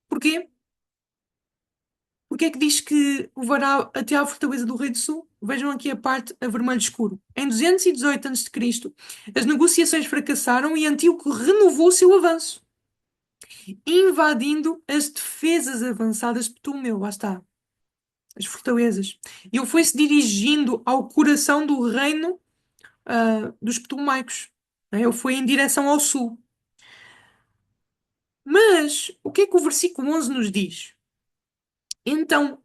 Porquê? Porque é que diz que levará até à fortaleza do Rei do Sul? Vejam aqui a parte a vermelho escuro. Em 218 a.C., as negociações fracassaram e Antíoco renovou o seu avanço, invadindo as defesas avançadas de Ptolomeu. Lá está, as fortalezas. Ele foi-se dirigindo ao coração do reino dos Ptolomaicos. Ele foi em direção ao sul. Mas o que é que o versículo 11 nos diz? Então,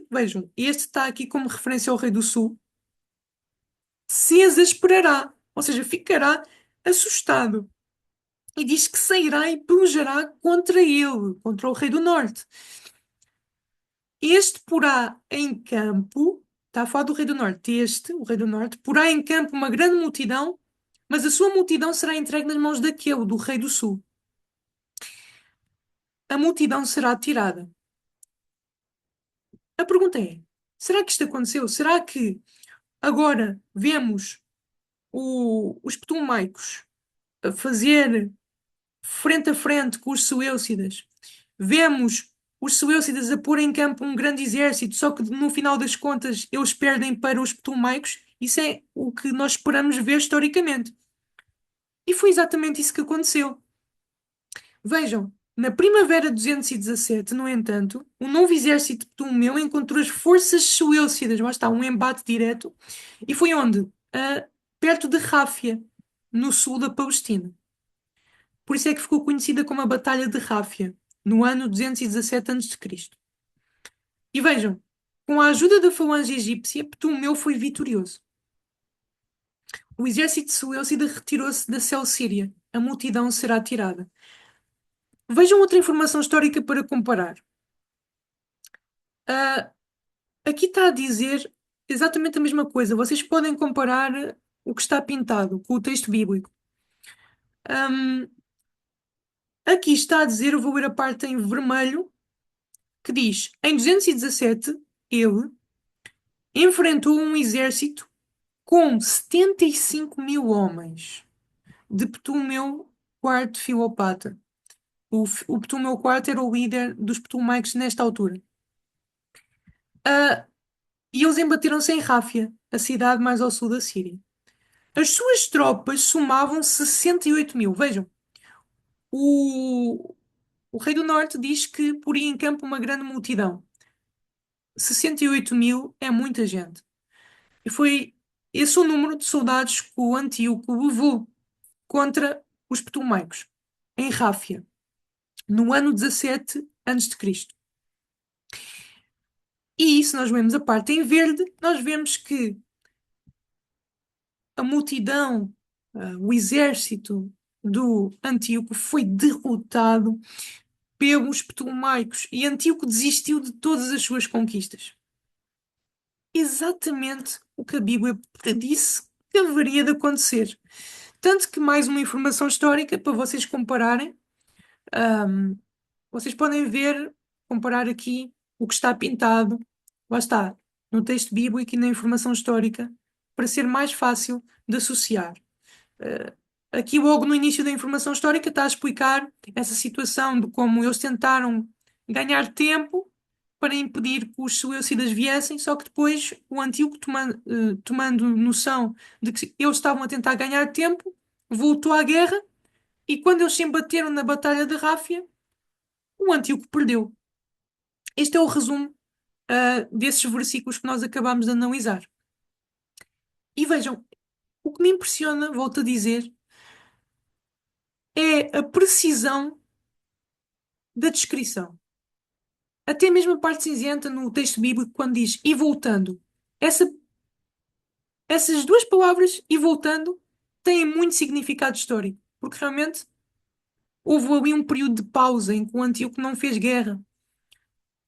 vejam, este está aqui como referência ao Rei do Sul, se exasperará, ou seja, ficará assustado. E diz que sairá e pelejará contra ele, contra o Rei do Norte. Este porá em campo, está a falar do Rei do Norte, o Rei do Norte, porá em campo uma grande multidão, mas a sua multidão será entregue nas mãos daquele, do Rei do Sul. A multidão será tirada. A pergunta é: será que isto aconteceu? Será que agora vemos os ptolomaicos a fazer frente a frente com os Seleucidas? Vemos os Seleucidas a pôr em campo um grande exército, só que no final das contas eles perdem para os ptolomaicos? Isso é o que nós esperamos ver historicamente. E foi exatamente isso que aconteceu. Vejam, na primavera de 217, no entanto, o novo exército de Ptolomeu encontrou as forças seleucidas, lá está, um embate direto, e foi onde? Perto de Ráfia, no sul da Palestina. Por isso é que ficou conhecida como a Batalha de Ráfia, no ano 217 a.C. E vejam, com a ajuda da falange egípcia, Ptolomeu foi vitorioso. O exército seleucida retirou-se da Celsíria. A multidão será tirada. Vejam outra informação histórica para comparar. Ah, aqui está a dizer exatamente a mesma coisa. Vocês podem comparar o que está pintado com o texto bíblico. Ahm, aqui está a dizer, eu vou ler a parte em vermelho, que diz: em 217, ele enfrentou um exército com 75.000 homens de Ptolomeu IV Filopata. O Ptolomeu IV era o líder dos Ptolomaicos nesta altura. E eles embateram-se em Ráfia, a cidade mais ao sul da Síria. As suas tropas somavam 68 mil. Vejam, o, o rei do norte diz que poria em campo uma grande multidão. 68 mil é muita gente. E foi esse o número de soldados que o Antíoco levou contra os Ptolomaicos, em Ráfia, no ano 17 a.C. E se nós vemos a parte em verde, nós vemos que a multidão, o exército do Antíoco foi derrotado pelos ptolomaicos e Antíoco desistiu de todas as suas conquistas. Exatamente o que a Bíblia predisse que haveria de acontecer. Tanto que mais uma informação histórica para vocês compararem. Ahm, Vocês podem ver, comparar aqui o que está pintado, lá está, no texto bíblico e na informação histórica, para ser mais fácil de associar. Eh, Aqui, logo no início da informação histórica, está a explicar essa situação de como eles tentaram ganhar tempo para impedir que os seleucidas viessem, só que depois o Antíoco, tomando noção de que eles estavam a tentar ganhar tempo, voltou à guerra e quando eles se embateram na Batalha de Ráfia, o Antíoco perdeu. Este é o resumo, desses versículos que nós acabamos de analisar. E vejam, o que me impressiona, volto a dizer, é a precisão da descrição. Até mesmo a parte cinzenta no texto bíblico, quando diz e voltando. Essa- Essas duas palavras, e voltando, têm muito significado histórico, porque realmente houve ali um período de pausa em que o Antíoco não fez guerra.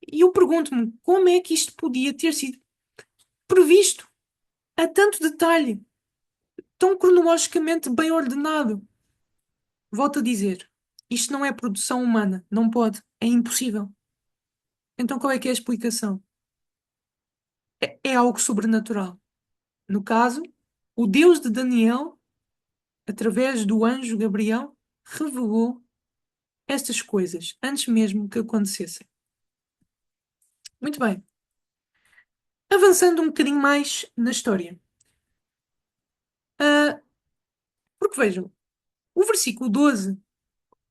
E eu pergunto-me como é que isto podia ter sido previsto a tanto detalhe, tão cronologicamente bem ordenado. Volto a dizer, isto não é produção humana, não pode, é impossível. Então qual é que é a explicação? É algo sobrenatural. No caso, o Deus de Daniel, através do anjo Gabriel, revelou estas coisas antes mesmo que acontecessem. Muito bem. Avançando um bocadinho mais na história. Ah, porque vejam, o versículo 12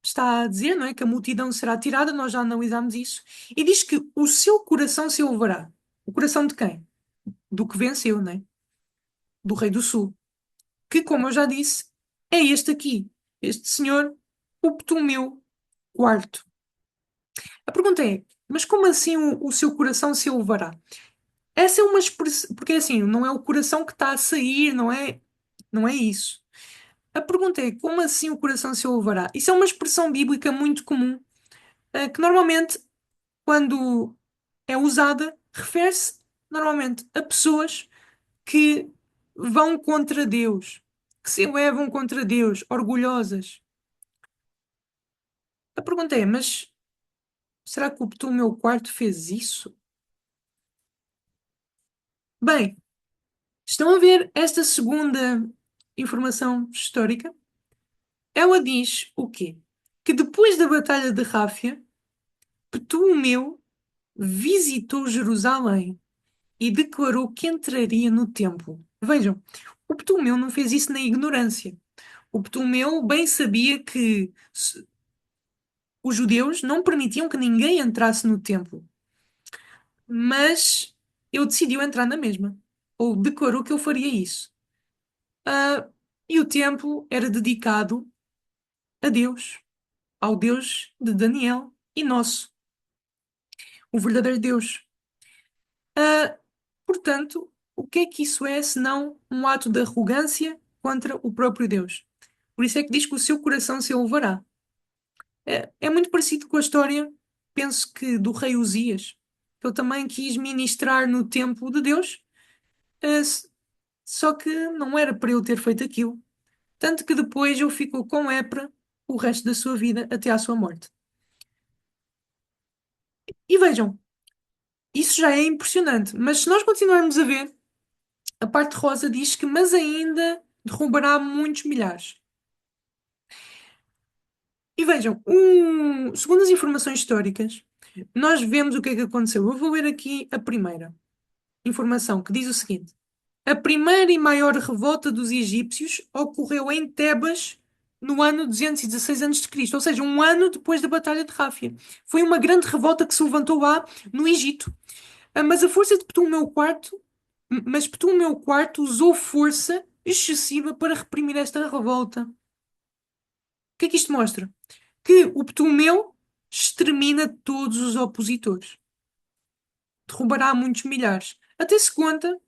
está a dizer, não é, que a multidão será tirada, nós já analisámos isso, e diz que o seu coração se elevará. O coração de quem? Do que venceu, não é? Do rei do sul. Que, como eu já disse, é este aqui, este senhor, o Ptolomeu quarto. A pergunta é, mas como assim o seu coração se elevará? Essa é uma expressão, porque assim, não é o coração que está a sair, não é isso. A pergunta é, como assim o coração se elevará? Isso é uma expressão bíblica muito comum, que normalmente, quando é usada, refere-se normalmente a pessoas que vão contra Deus, que se elevam contra Deus, orgulhosas. A pergunta é, mas será que o Ptolomeu quarto fez isso? Bem, estão a ver esta segunda informação histórica? Ela diz o quê? Que depois da Batalha de Ráfia, Ptolomeu visitou Jerusalém e declarou que entraria no templo. Vejam, o Ptolomeu não fez isso na ignorância. O Ptolomeu bem sabia que os judeus não permitiam que ninguém entrasse no templo, mas ele decidiu entrar na mesma, ou declarou que ele faria isso. Ah, e o templo era dedicado a Deus, ao Deus de Daniel e nosso, o verdadeiro Deus. Ah, Portanto, o que é que isso é senão um ato de arrogância contra o próprio Deus? Por isso é que diz que o seu coração se elevará. É muito parecido com a história, penso que do rei Uzias, que ele também quis ministrar no templo de Deus, só que não era para ele ter feito aquilo. Tanto que depois ele ficou com lepra o resto da sua vida até à sua morte. E vejam, isso já é impressionante, mas se nós continuarmos a ver, a parte rosa diz que, mas ainda derrubará muitos milhares. E vejam, segundo as informações históricas, nós vemos o que é que aconteceu. Eu vou ler aqui a primeira informação, que diz o seguinte: a primeira e maior revolta dos egípcios ocorreu em Tebas no ano 216 a.C., ou seja, um ano depois da Batalha de Ráfia. Foi uma grande revolta que se levantou lá no Egito. Mas a força de Ptolomeu IV, mas Ptolomeu IV usou força excessiva para reprimir esta revolta. O que é que isto mostra? Que o Ptolomeu extermina todos os opositores. Derrubará muitos milhares. Até se conta,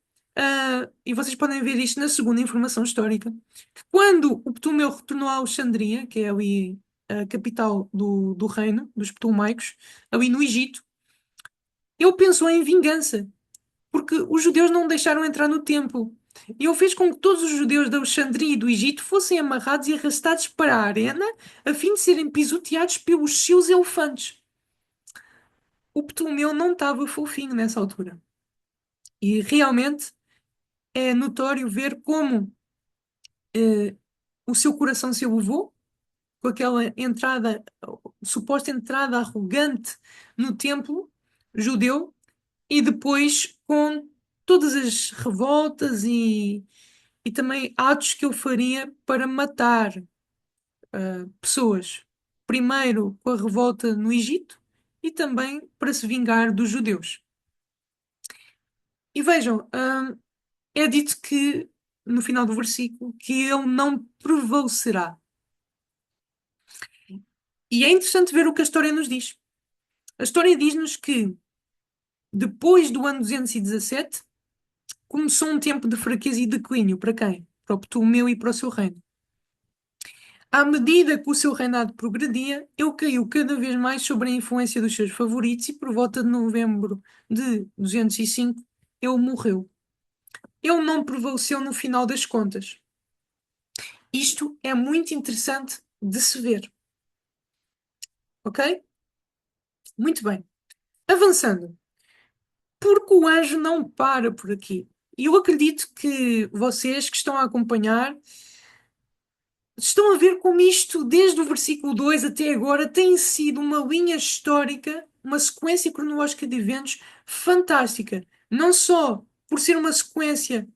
e vocês podem ver isto na segunda informação histórica, que quando o Ptolomeu retornou a Alexandria, que é ali a capital do reino, dos Ptolomeicos, ali no Egito, ele pensou em vingança, porque os judeus não o deixaram entrar no templo. E ele fez com que todos os judeus de Alexandria e do Egito fossem amarrados e arrastados para a arena, a fim de serem pisoteados pelos seus elefantes. O Ptolomeu não estava fofinho nessa altura. E realmente é notório ver como eh, o seu coração se elevou com aquela entrada, suposta entrada arrogante no templo judeu, e depois com todas as revoltas e também atos que ele faria para matar pessoas. Primeiro com a revolta no Egito e também para se vingar dos judeus. E vejam, é dito que, no final do versículo, que ele não prevalecerá. E é interessante ver o que a história nos diz. A história diz-nos que, depois do ano 217, começou um tempo de fraqueza e declínio. Para quem? Para o Ptolomeu e para o seu reino. À medida que o seu reinado progredia, ele caiu cada vez mais sobre a influência dos seus favoritos e, por volta de novembro de 205, ele morreu. Ele não prevaleceu no final das contas. Isto é muito interessante de se ver. Ok? Muito bem. Avançando. Porque o anjo não para por aqui. E eu acredito que vocês que estão a acompanhar estão a ver como isto, desde o versículo 2 até agora, tem sido uma linha histórica, uma sequência cronológica de eventos fantástica. Não só por ser uma sequência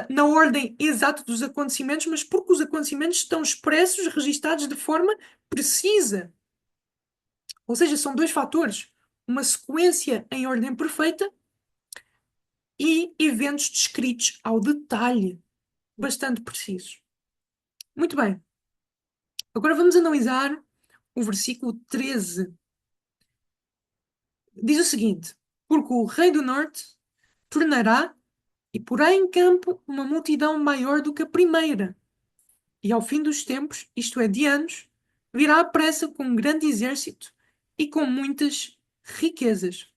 na ordem exata dos acontecimentos, mas porque os acontecimentos estão expressos, registados de forma precisa. Ou seja, são dois fatores. Uma sequência em ordem perfeita e eventos descritos ao detalhe, bastante precisos. Muito bem. Agora vamos analisar o versículo 13. Diz o seguinte: porque o rei do norte tornará e porá em campo uma multidão maior do que a primeira. E ao fim dos tempos, isto é, de anos, virá à pressa com um grande exército e com muitas riquezas.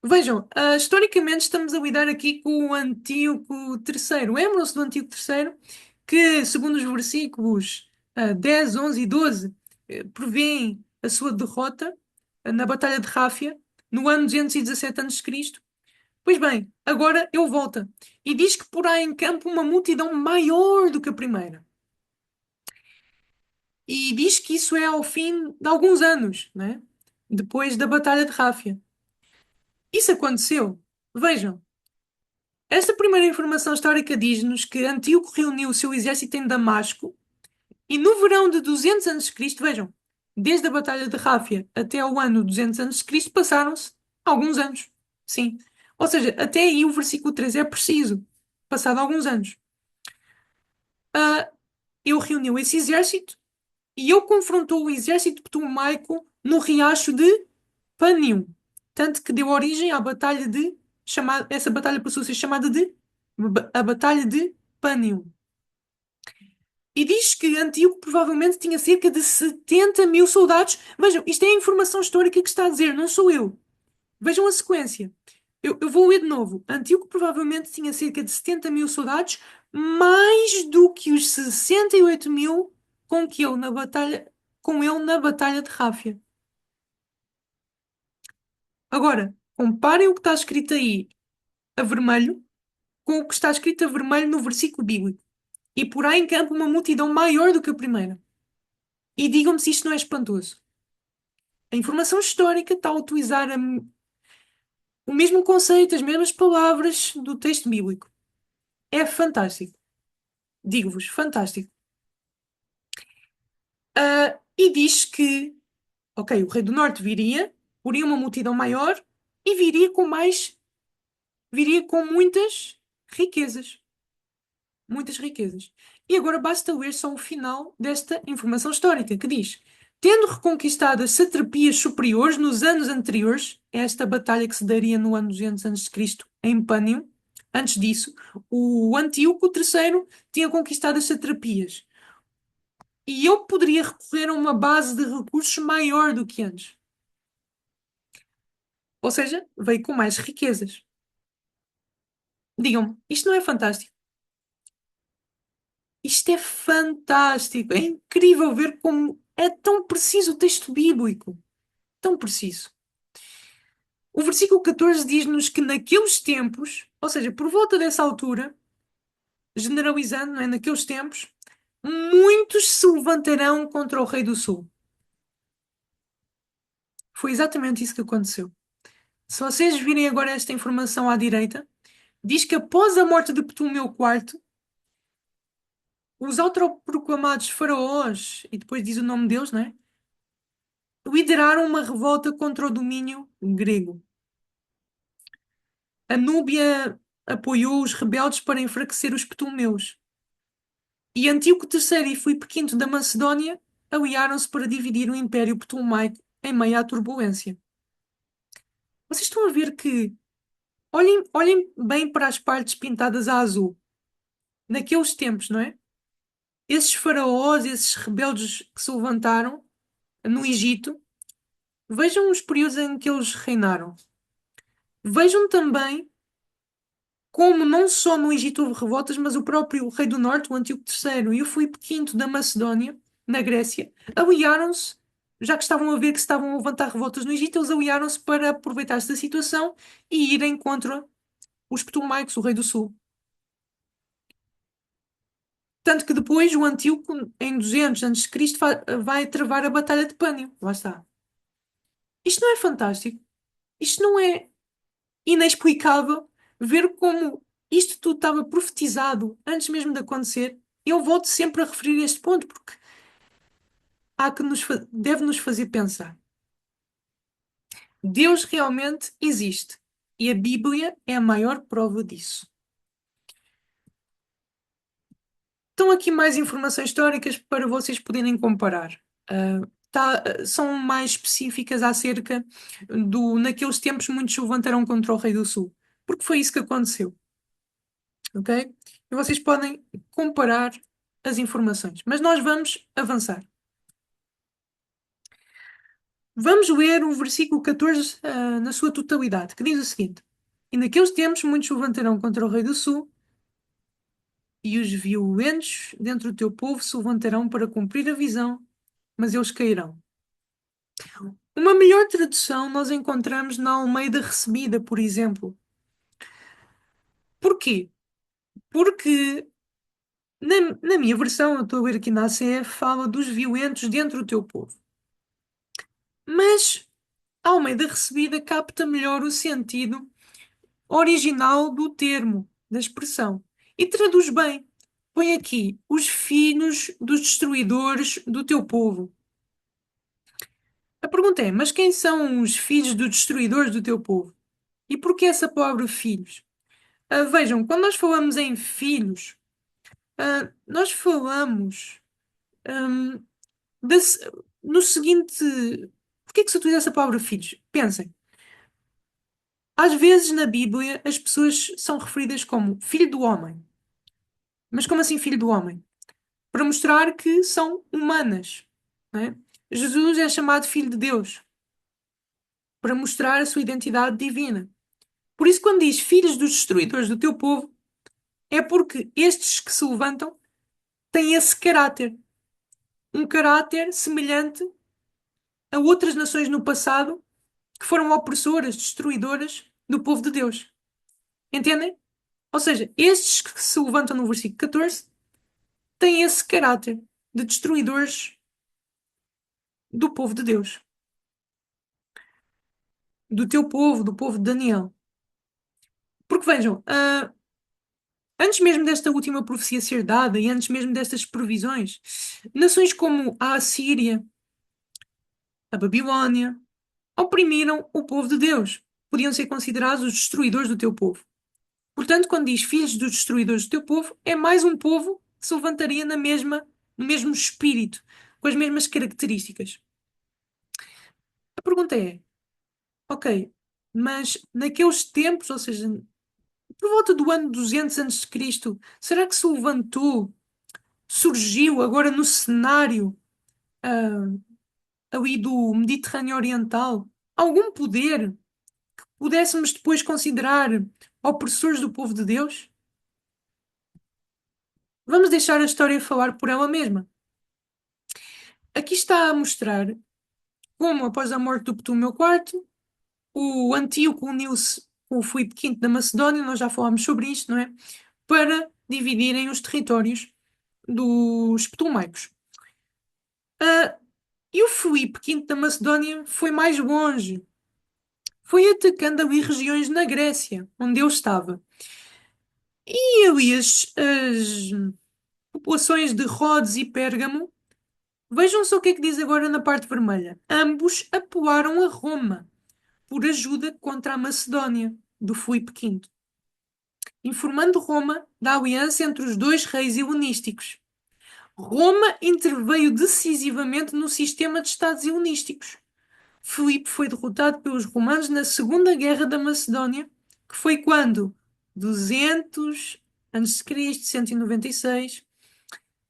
Vejam, historicamente estamos a lidar aqui com o Antíoco III. Lembram-se do Antíoco III? Que, segundo os versículos 10, 11 e 12, prevêem a sua derrota na Batalha de Ráfia, no ano 217 a.C. Pois bem, agora ele volta e diz que porá em campo uma multidão maior do que a primeira. E diz que isso é ao fim de alguns anos, né? Depois da Batalha de Ráfia. Isso aconteceu. Vejam, esta primeira informação histórica diz-nos que Antíoco reuniu o seu exército em Damasco e no verão de 200 a.C., vejam, desde a Batalha de Ráfia até ao ano 200 a.C., passaram-se alguns anos. Sim. Ou seja, até aí o versículo 3 é preciso. Passado alguns anos. Ele reuniu esse exército e ele confrontou o exército ptolomaico no riacho de Panium. Tanto que deu origem à batalha de... essa batalha passou a ser chamada de a Batalha de Panium. E diz que Antíoco provavelmente tinha cerca de 70 mil soldados. Vejam, isto é a informação histórica que está a dizer, não sou eu. Vejam a sequência. Eu vou ler de novo. Antíoco provavelmente tinha cerca de 70 mil soldados, mais do que os 68 mil com ele na Batalha de Ráfia. Agora, comparem o que está escrito aí a vermelho com o que está escrito a vermelho no versículo bíblico. E porá em campo uma multidão maior do que a primeira. E digam-me se isto não é espantoso. A informação histórica está a utilizar o mesmo conceito, as mesmas palavras do texto bíblico. É fantástico. Digo-vos, fantástico. E diz que, ok, o rei do norte viria uma multidão maior e viria com muitas riquezas. Muitas riquezas. E agora basta ler só o final desta informação histórica, que diz: tendo reconquistado as satrapias superiores nos anos anteriores, a esta batalha que se daria no ano 200 a.C., em Pânium, antes disso, o Antíoco III tinha conquistado as satrapias. e eu poderia recorrer a uma base de recursos maior do que antes. Ou seja, veio com mais riquezas. Digam-me, isto não é fantástico? Isto é fantástico. É incrível ver como é tão preciso o texto bíblico. Tão preciso. O versículo 14 diz-nos que naqueles tempos, ou seja, por volta dessa altura, generalizando, não é? Naqueles tempos, muitos se levantarão contra o rei do sul. Foi exatamente isso que aconteceu. Se vocês virem agora esta informação à direita, diz que após a morte de Ptolomeu IV, os autoproclamados faraós, e depois diz o nome deles, não é? Lideraram uma revolta contra o domínio grego. A Núbia apoiou os rebeldes para enfraquecer os Ptolomeus. E Antíoco III e Filipe V da Macedónia aliaram-se para dividir o Império Ptolomaico em meio à turbulência. Vocês estão a ver que, olhem bem para as partes pintadas a azul. Naqueles tempos, não é? Esses faraós, esses rebeldes que se levantaram no Egito, vejam os períodos em que eles reinaram. Vejam também como não só no Egito houve revoltas, mas o próprio rei do Norte, o Antíoco III, e o Filipe V da Macedónia, na Grécia, aliaram-se, já que estavam a ver que se estavam a levantar revoltas no Egito, eles aliaram-se para aproveitar-se da situação e irem contra os Ptolomaicos, o rei do Sul. Tanto que depois o Antíoco, em 200 a.C., vai travar a Batalha de Pânio. Lá está. Isto não é fantástico? Isto não é inexplicável ver como isto tudo estava profetizado antes mesmo de acontecer? Eu volto sempre a referir este ponto porque deve nos fazer pensar. Deus realmente existe e a Bíblia é a maior prova disso. Estão aqui mais informações históricas para vocês poderem comparar. São mais específicas acerca naqueles tempos muitos se levantaram contra o Rei do Sul, porque foi isso que aconteceu, ok? E vocês podem comparar as informações, mas nós vamos avançar. Vamos ler o versículo 14, na sua totalidade, que diz o seguinte: E naqueles tempos muitos se levantarão contra o Rei do Sul, e os violentos dentro do teu povo se levantarão para cumprir a visão, mas eles cairão. Uma melhor tradução nós encontramos na Almeida Recebida, por exemplo. Porquê? Porque na minha versão, eu estou a ver aqui na ACF, fala dos violentos dentro do teu povo. Mas a Almeida Recebida capta melhor o sentido original do termo, da expressão. E traduz bem. Põe aqui os filhos dos destruidores do teu povo. A pergunta é: mas quem são os filhos dos destruidores do teu povo? E por que essa palavra filhos? Vejam, quando nós falamos em filhos, nós falamos hum, desse- no seguinte. Porquê que se utiliza essa palavra filhos? Pensem. Às vezes na Bíblia as pessoas são referidas como filho do homem. Mas como assim filho do homem? Para mostrar que são humanas, não é? Jesus é chamado filho de Deus, para mostrar a sua identidade divina. Por isso, quando diz filhos dos destruidores do teu povo, é porque estes que se levantam têm esse caráter. Um caráter semelhante a outras nações no passado que foram opressoras, destruidoras do povo de Deus. Entendem? Ou seja, estes que se levantam no versículo 14 têm esse caráter de destruidores do povo de Deus, do teu povo, do povo de Daniel. Porque vejam, antes mesmo desta última profecia ser dada e antes mesmo destas previsões, nações como a Assíria, a Babilónia, oprimiram o povo de Deus. Podiam ser considerados os destruidores do teu povo. Portanto, quando diz filhos dos destruidores do teu povo, é mais um povo que se levantaria no mesmo espírito, com as mesmas características. A pergunta é, ok, mas naqueles tempos, ou seja, por volta do ano 200 a.C., será que se levantou surgiu agora no cenário ah, ali do Mediterrâneo Oriental algum poder que pudéssemos depois considerar opressores do povo de Deus? Vamos deixar a história falar por ela mesma. Aqui está a mostrar como, após a morte do Ptolomeu IV, o Antíoco uniu-se com o Filipe V da Macedónia, nós já falámos sobre isto, não é? Para dividirem os territórios dos Ptolomeicos. Ah, e o Filipe V da Macedónia foi mais longe. Foi atacando ali regiões na Grécia, onde eu estava. E ali as populações de Rhodes e Pérgamo, vejam só o que é que diz agora na parte vermelha. Ambos apoiaram a Roma por ajuda contra a Macedónia, do Filipe V, informando Roma da aliança entre os dois reis helenísticos. Roma interveio decisivamente no sistema de Estados helenísticos. Filipe foi derrotado pelos romanos na Segunda Guerra da Macedónia, que foi quando? 200 a.C., 196,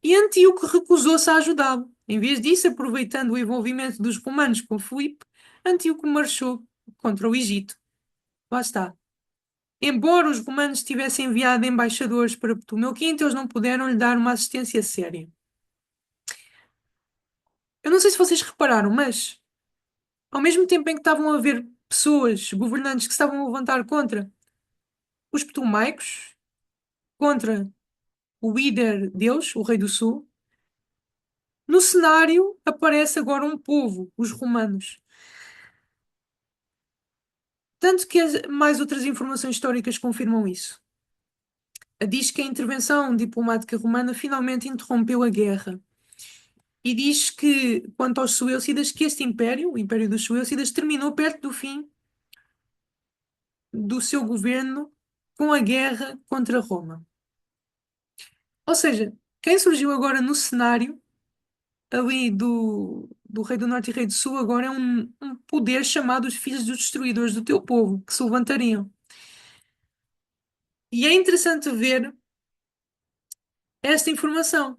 e Antíoco recusou-se a ajudá-lo. Em vez disso, aproveitando o envolvimento dos romanos com Filipe, Antíoco marchou contra o Egito. Lá está. Embora os romanos tivessem enviado embaixadores para Ptolomeu V, eles não puderam lhe dar uma assistência séria. Eu não sei se vocês repararam, mas ao mesmo tempo em que estavam a haver pessoas, governantes que se estavam a levantar contra os Ptolomeicos, contra o líder deles, o rei do sul, no cenário aparece agora um povo, os romanos. Tanto que mais outras informações históricas confirmam isso. Diz que a intervenção diplomática romana finalmente interrompeu a guerra. E diz que, quanto aos Seleucidas, que este império, o Império dos Seleucidas, terminou perto do fim do seu governo com a guerra contra Roma. Ou seja, quem surgiu agora no cenário ali do Rei do Norte e Rei do Sul agora é um poder chamado os Filhos dos Destruidores do teu povo, que se levantariam. E é interessante ver esta informação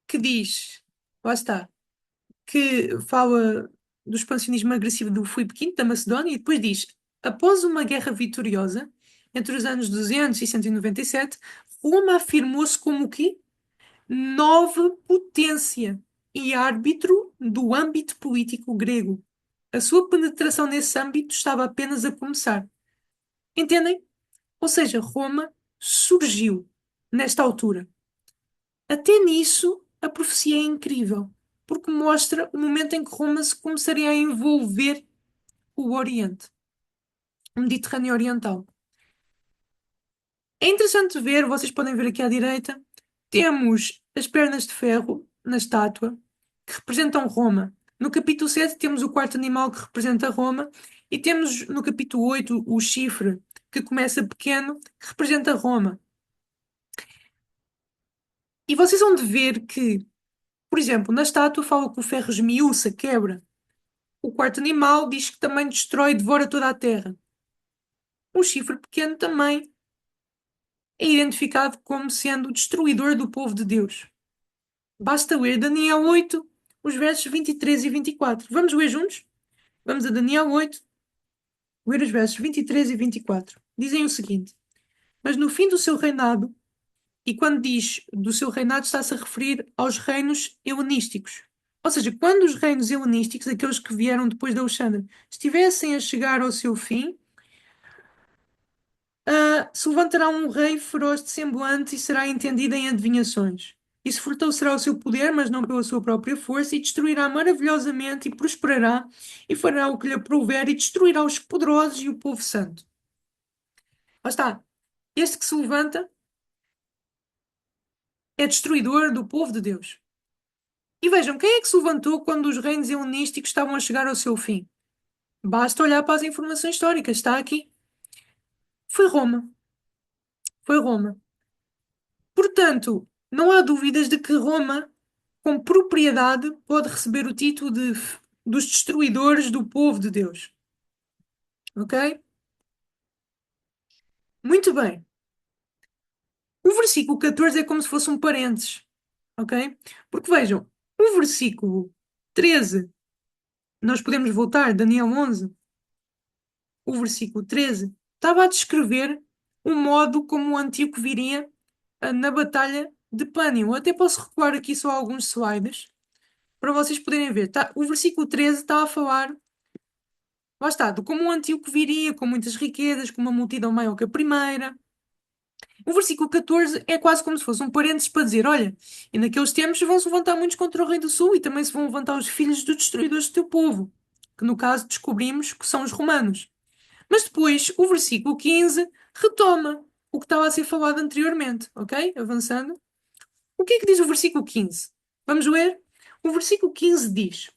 que diz, lá está, que fala do expansionismo agressivo do Filipe V da Macedónia e depois diz: após uma guerra vitoriosa, entre os anos 200 e 197, Roma afirmou-se como o quê? Nova potência e árbitro do âmbito político grego. A sua penetração nesse âmbito estava apenas a começar. Entendem? Ou seja, Roma surgiu nesta altura. Até nisso, a profecia é incrível, porque mostra o momento em que Roma se começaria a envolver o Oriente, o Mediterrâneo Oriental. É interessante ver, vocês podem ver aqui à direita, temos as pernas de ferro na estátua, que representam Roma. No capítulo 7 temos o quarto animal que representa Roma, e temos no capítulo 8 o chifre, que começa pequeno, que representa Roma. E vocês vão de ver que, por exemplo, na estátua fala que o ferro esmiuça, quebra. O quarto animal diz que também destrói e devora toda a terra. O chifre pequeno também é identificado como sendo o destruidor do povo de Deus. Basta ler Daniel 8, os versos 23 e 24. Vamos ler juntos? Vamos a Daniel 8, ler os versos 23 e 24. Dizem o seguinte: mas no fim do seu reinado, e quando diz do seu reinado, está-se a referir aos reinos helenísticos. Ou seja, quando os reinos helenísticos, aqueles que vieram depois de Alexandre, estivessem a chegar ao seu fim, se levantará um rei feroz de semblante e será entendido em adivinhações. E se fortalecerá o seu poder, mas não pela sua própria força, e destruirá maravilhosamente, e prosperará, e fará o que lhe aprouver, e destruirá os poderosos e o povo santo. Lá está. Este que se levanta é destruidor do povo de Deus. E vejam, quem é que se levantou quando os reinos helenísticos estavam a chegar ao seu fim? Basta olhar para as informações históricas, está aqui. Foi Roma. Foi Roma. Portanto, não há dúvidas de que Roma, com propriedade, pode receber o título de dos destruidores do povo de Deus. Ok? Muito bem. O versículo 14 é como se fosse um parênteses. ok? Porque vejam, o versículo 13, nós podemos voltar, Daniel 11, o versículo 13, estava a descrever o modo como o Antíoco viria na batalha de Pânio. Eu até posso recuar aqui só alguns slides para vocês poderem ver. O versículo 13 está a falar, lá está, de como o Antíoco viria com muitas riquezas, com uma multidão maior que a primeira. O versículo 14 é quase como se fosse um parênteses para dizer: olha, e naqueles tempos vão-se levantar muitos contra o rei do sul e também se vão levantar os filhos dos destruidores do teu povo, que no caso descobrimos que são os romanos. Mas depois o versículo 15 retoma o que estava a ser falado anteriormente, ok? Avançando. O que é que diz o versículo 15? Vamos ler? O versículo 15 diz: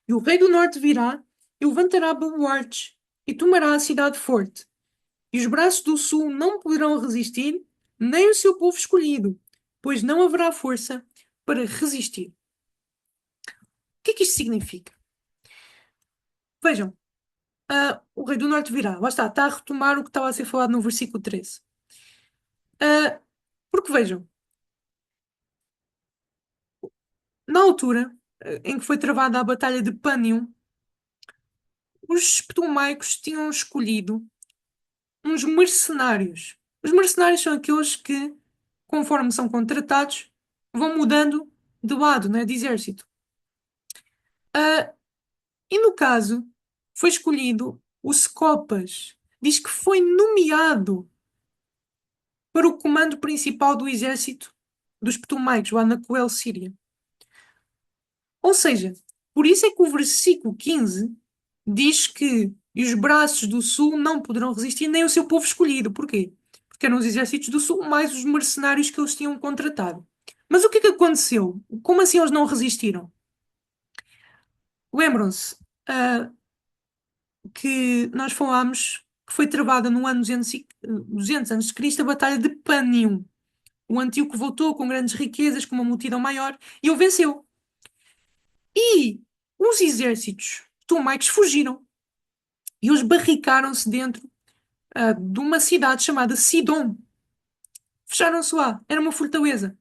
E o rei do norte virá e levantará baluartes e tomará a cidade forte. E os braços do sul não poderão resistir, nem o seu povo escolhido, pois não haverá força para resistir. O que é que isto significa? Vejam, o rei do norte virá. Lá está a retomar o que estava a ser falado no versículo 13. Ah, porque vejam, na altura em que foi travada a Batalha de Pânium, os ptolomaicos tinham escolhido uns mercenários. Os mercenários são aqueles que, conforme são contratados, vão mudando de lado, né, de exército. Ah, e no caso, foi escolhido o Scopas. Diz que foi nomeado para o comando principal do exército dos Ptolomaicos, lá na Coel Síria. Ou seja, por isso é que o versículo 15 diz que e os braços do sul não poderão resistir, nem o seu povo escolhido. Porquê? Porque eram os exércitos do sul mais os mercenários que eles tinham contratado. Mas o que é que aconteceu? Como assim eles não resistiram? Lembram-se, que nós falámos que foi travada no ano 200 antes de Cristo a Batalha de Panium. O Antíoco voltou com grandes riquezas, com uma multidão maior, e ele venceu. E os exércitos ptolomaicos fugiram e eles barricaram-se dentro de uma cidade chamada Sidom. Fecharam-se lá, era uma fortaleza.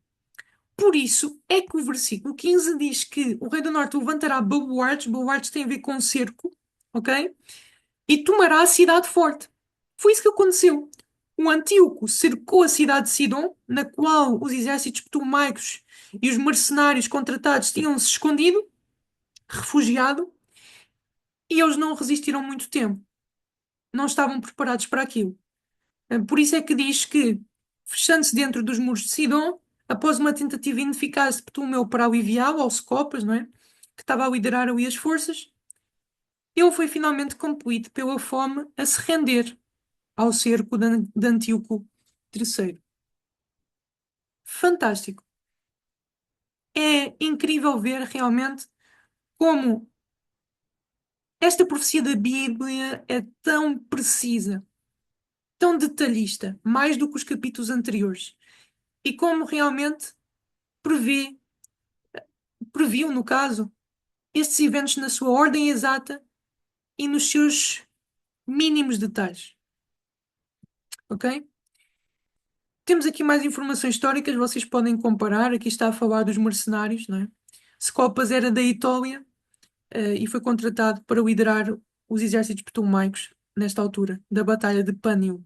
Por isso é que o versículo 15 diz que o rei do norte levantará baluartes, baluartes tem a ver com cerco, ok? E tomará a cidade forte. Foi isso que aconteceu. O Antíoco cercou a cidade de Sidom, na qual os exércitos ptolomaicos e os mercenários contratados tinham-se escondido, refugiado, e eles não resistiram muito tempo. Não estavam preparados para aquilo. Por isso é que diz que, fechando-se dentro dos muros de Sidom, após uma tentativa ineficaz de Ptolomeu para aliviá-lo, ao Scopas, não é? Que estava a liderar ali as forças, ele foi finalmente compelido pela fome a se render ao cerco de Antíoco III. Fantástico. É incrível ver realmente como esta profecia da Bíblia é tão precisa, tão detalhista, mais do que os capítulos anteriores, e como realmente prevê, previu, no caso, estes eventos na sua ordem exata e nos seus mínimos detalhes. Ok? Temos aqui mais informações históricas, vocês podem comparar. Aqui está a falar dos mercenários, não é? Scopas era da Etólia, e foi contratado para liderar os exércitos ptolomaicos nesta altura da Batalha de Pânium.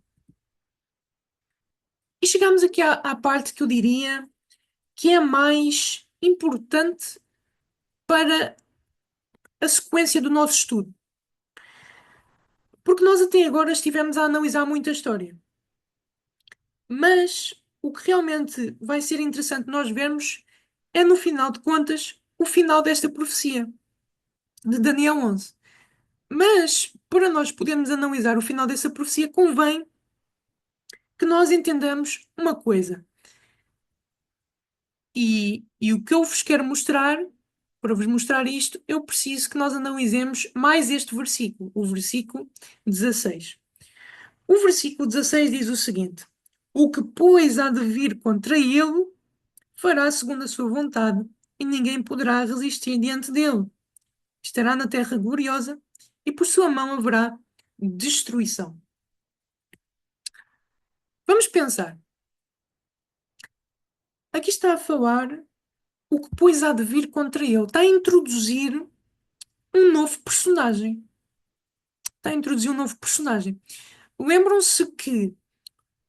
E chegamos aqui à parte que eu diria que é a mais importante para a sequência do nosso estudo. Porque nós até agora estivemos a analisar muita história. Mas o que realmente vai ser interessante nós vermos é, no final de contas, o final desta profecia de Daniel 11. Mas, para nós podermos analisar o final dessa profecia, convém que nós entendamos uma coisa. E o que eu vos quero mostrar, para vos mostrar isto, eu preciso que nós analisemos mais este versículo, o versículo 16. O versículo 16 diz o seguinte: O que, pois, há de vir contra ele, fará segundo a sua vontade, e ninguém poderá resistir diante dele. Estará na terra gloriosa, e por sua mão haverá destruição. Vamos pensar. Aqui está a falar. o que pois há de vir contra ele. Está a introduzir um novo personagem. Está a introduzir um novo personagem. Lembram-se que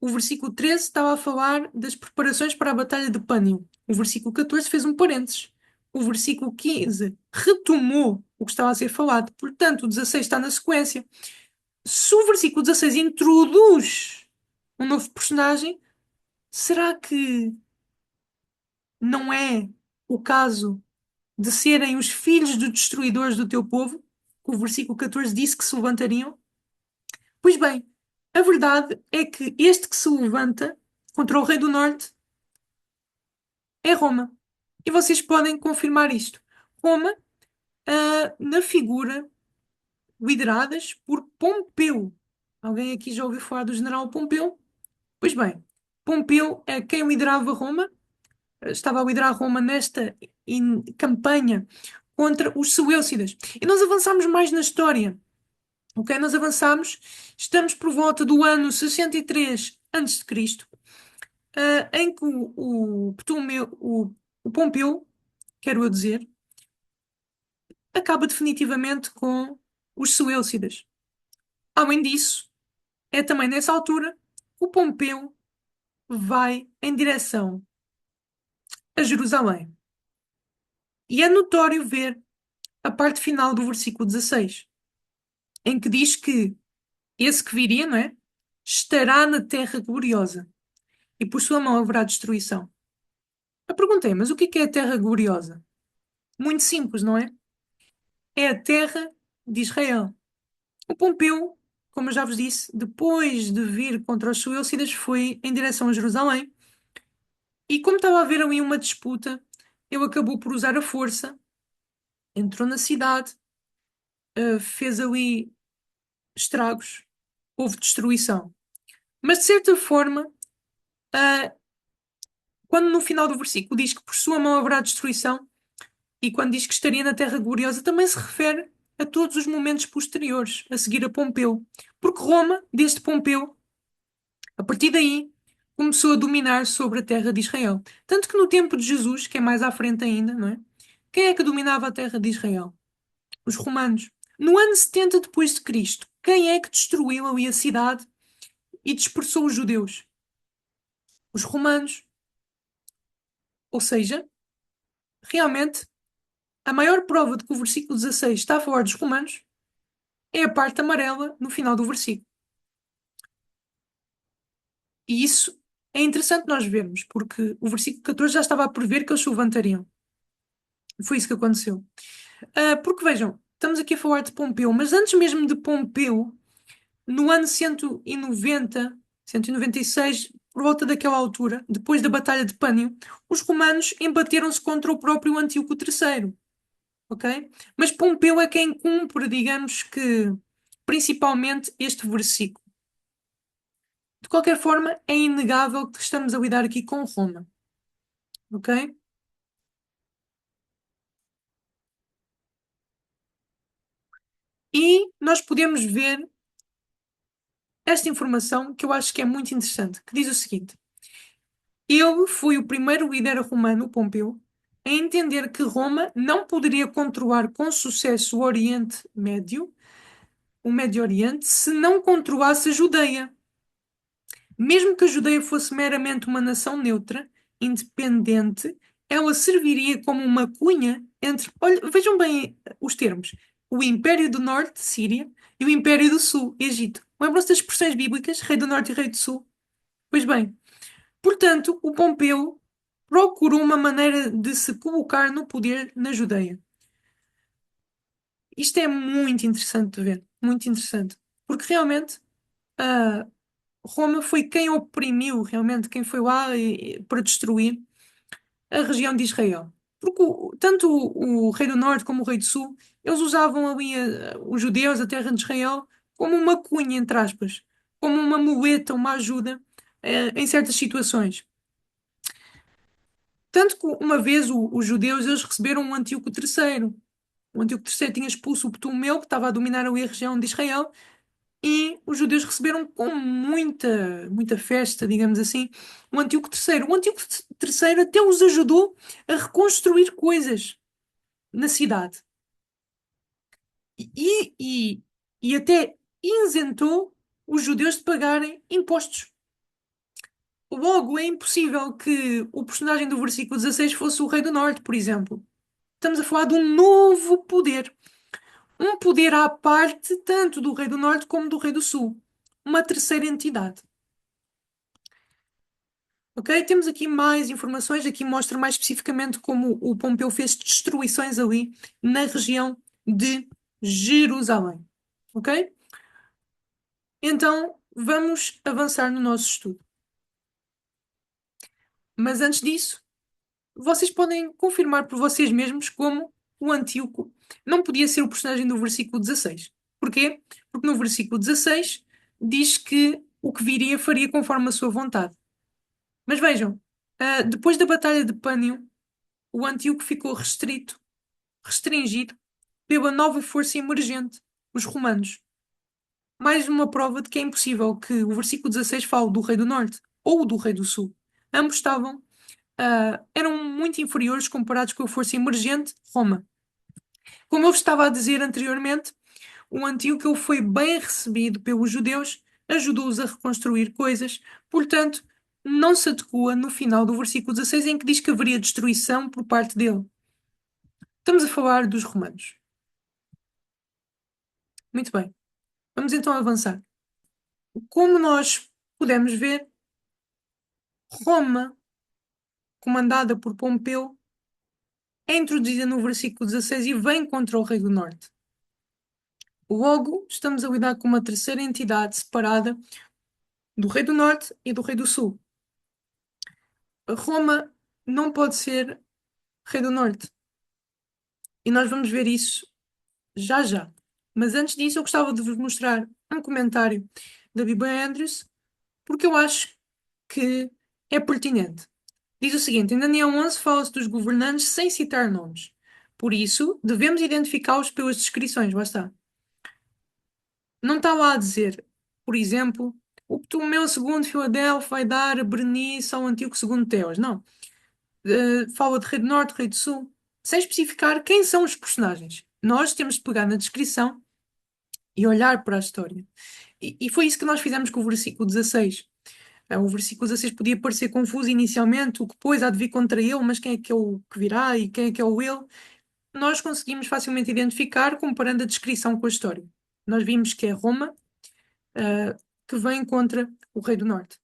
o versículo 13 estava a falar das preparações para a Batalha de Pânio. O versículo 14 fez um parênteses. O versículo 15 retomou o que estava a ser falado. Portanto, o 16 está na sequência. Se o versículo 16 introduz um novo personagem, será que não é o caso de serem os filhos dos destruidores do teu povo, que o versículo 14 disse que se levantariam? Pois bem, a verdade é que este que se levanta contra o rei do norte é Roma. E vocês podem confirmar isto. Roma, na figura lideradas por Pompeu. Alguém aqui já ouviu falar do general Pompeu? Pois bem, Pompeu é quem liderava Roma, estava a liderar Roma nesta campanha contra os Seleucidas. E nós avançamos mais na história. Ok? Nós avançamos, estamos por volta do ano 63 a.C., em que o Pompeu, quero eu dizer, acaba definitivamente com os Seleucidas. Além disso, é também nessa altura que o Pompeu vai em direção a Jerusalém. E é notório ver a parte final do versículo 16, em que diz que esse que viria, não é? Estará na terra gloriosa e por sua mão haverá destruição. Eu perguntei, mas o que é a terra gloriosa? Muito simples, não é? É a terra de Israel. O Pompeu, como eu já vos disse, depois de vir contra os Seleucidas, foi em direção a Jerusalém. E como estava a haver ali uma disputa, ele acabou por usar a força, entrou na cidade, fez ali estragos, houve destruição. Mas de certa forma, uh, quando no final do versículo diz que por sua mão haverá destruição, e quando diz que estaria na Terra Gloriosa, também se refere a todos os momentos posteriores, a seguir a Pompeu. Porque Roma, desde Pompeu, a partir daí, começou a dominar sobre a terra de Israel. Tanto que no tempo de Jesus, que é mais à frente ainda, não é? Quem é que dominava a terra de Israel? Os romanos. No ano 70 depois de Cristo, quem é que destruiu ali a cidade e dispersou os judeus? Os romanos. Ou seja, realmente, a maior prova de que o versículo 16 está a falar dos romanos é a parte amarela no final do versículo. E isso é interessante nós vermos, porque o versículo 14 já estava a prever que eles se levantariam. Foi isso que aconteceu. Porque vejam, estamos aqui a falar de Pompeu, mas antes mesmo de Pompeu, no ano 190, 196, por volta daquela altura, depois da Batalha de Pânio, os romanos embateram-se contra o próprio Antíoco III, ok? Mas Pompeu é quem cumpre, digamos que, principalmente este versículo. De qualquer forma, é inegável que estamos a lidar aqui com Roma, ok? E nós podemos ver esta informação que eu acho que é muito interessante, que diz o seguinte: ele foi o primeiro líder romano, Pompeu, a entender que Roma não poderia controlar com sucesso o Oriente Médio, o Médio Oriente, se não controlasse a Judeia. Mesmo que a Judeia fosse meramente uma nação neutra, independente, ela serviria como uma cunha entre. Olha, vejam bem os termos: o Império do Norte, Síria, e o Império do Sul, Egito. Lembram-se das expressões bíblicas, Rei do Norte e Rei do Sul? Pois bem, portanto, o Pompeu procurou uma maneira de se colocar no poder na Judeia. Isto é muito interessante de ver, muito interessante, porque realmente ah, Roma foi quem oprimiu, realmente quem foi lá para destruir a região de Israel. Porque tanto o rei do norte como o rei do sul, eles usavam ali os judeus, a terra de Israel, como uma cunha, entre aspas, como uma muleta, uma ajuda em certas situações. Tanto que uma vez os judeus eles receberam um Antíoco III. O Antíoco III tinha expulso o Ptolomeu, que estava a dominar ali a região de Israel, e os judeus receberam com muita festa, digamos assim, o Antíoco III. O Antíoco III até os ajudou a reconstruir coisas na cidade e, e, e até isentou os judeus de pagarem impostos. Logo, é impossível que o personagem do versículo 16 fosse o Rei do Norte, por exemplo. Estamos a falar de um novo poder. Um poder à parte, tanto do Rei do Norte como do Rei do Sul. Uma terceira entidade. Ok? Temos aqui mais informações. Aqui mostra mais especificamente como o Pompeu fez destruições ali na região de Jerusalém. Ok? Então, vamos avançar no nosso estudo. Mas antes disso, vocês podem confirmar por vocês mesmos como o Antíoco não podia ser o personagem do versículo 16. Porquê? Porque no versículo 16 diz que o que viria faria conforme a sua vontade. Mas vejam, depois da Batalha de Pânio, o Antíoco ficou restringido pela nova força emergente, os romanos. Mais uma prova de que é impossível que o versículo 16 fale do Rei do Norte ou do Rei do Sul. Ambos eram muito inferiores comparados com a força emergente Roma. Como eu vos estava a dizer anteriormente, o Antíoco foi bem recebido pelos judeus, ajudou-os a reconstruir coisas, portanto, não se adequa no final do versículo 16 em que diz que haveria destruição por parte dele. Estamos a falar dos romanos. Muito bem, vamos então avançar. Como nós pudemos ver, Roma, comandada por Pompeu, é introduzida no versículo 16 e vem contra o Rei do Norte. Logo, estamos a lidar com uma terceira entidade separada do Rei do Norte e do Rei do Sul. Roma não pode ser Rei do Norte. E nós vamos ver isso já já. Mas antes disso, eu gostava de vos mostrar um comentário da Bíblia Andrews, porque eu acho que é pertinente. Diz o seguinte: em Daniel 11 fala-se dos governantes sem citar nomes. Por isso, devemos identificá-los pelas descrições. Lá está. Não está lá a dizer, por exemplo, o Ptolomeu II de Filadélfia vai dar a Berenice ao Antíoco II de Teos. Não. Fala de Rei do Norte, Rei do Sul, sem especificar quem são os personagens. Nós temos de pegar na descrição e olhar para a história. E foi isso que nós fizemos com o versículo 16. O versículo 16 podia parecer confuso inicialmente, o que depois há de vir contra ele, mas quem é que é o que virá e quem é que é o ele? Nós conseguimos facilmente identificar comparando a descrição com a história. Nós vimos que é Roma, que vem contra o Rei do Norte.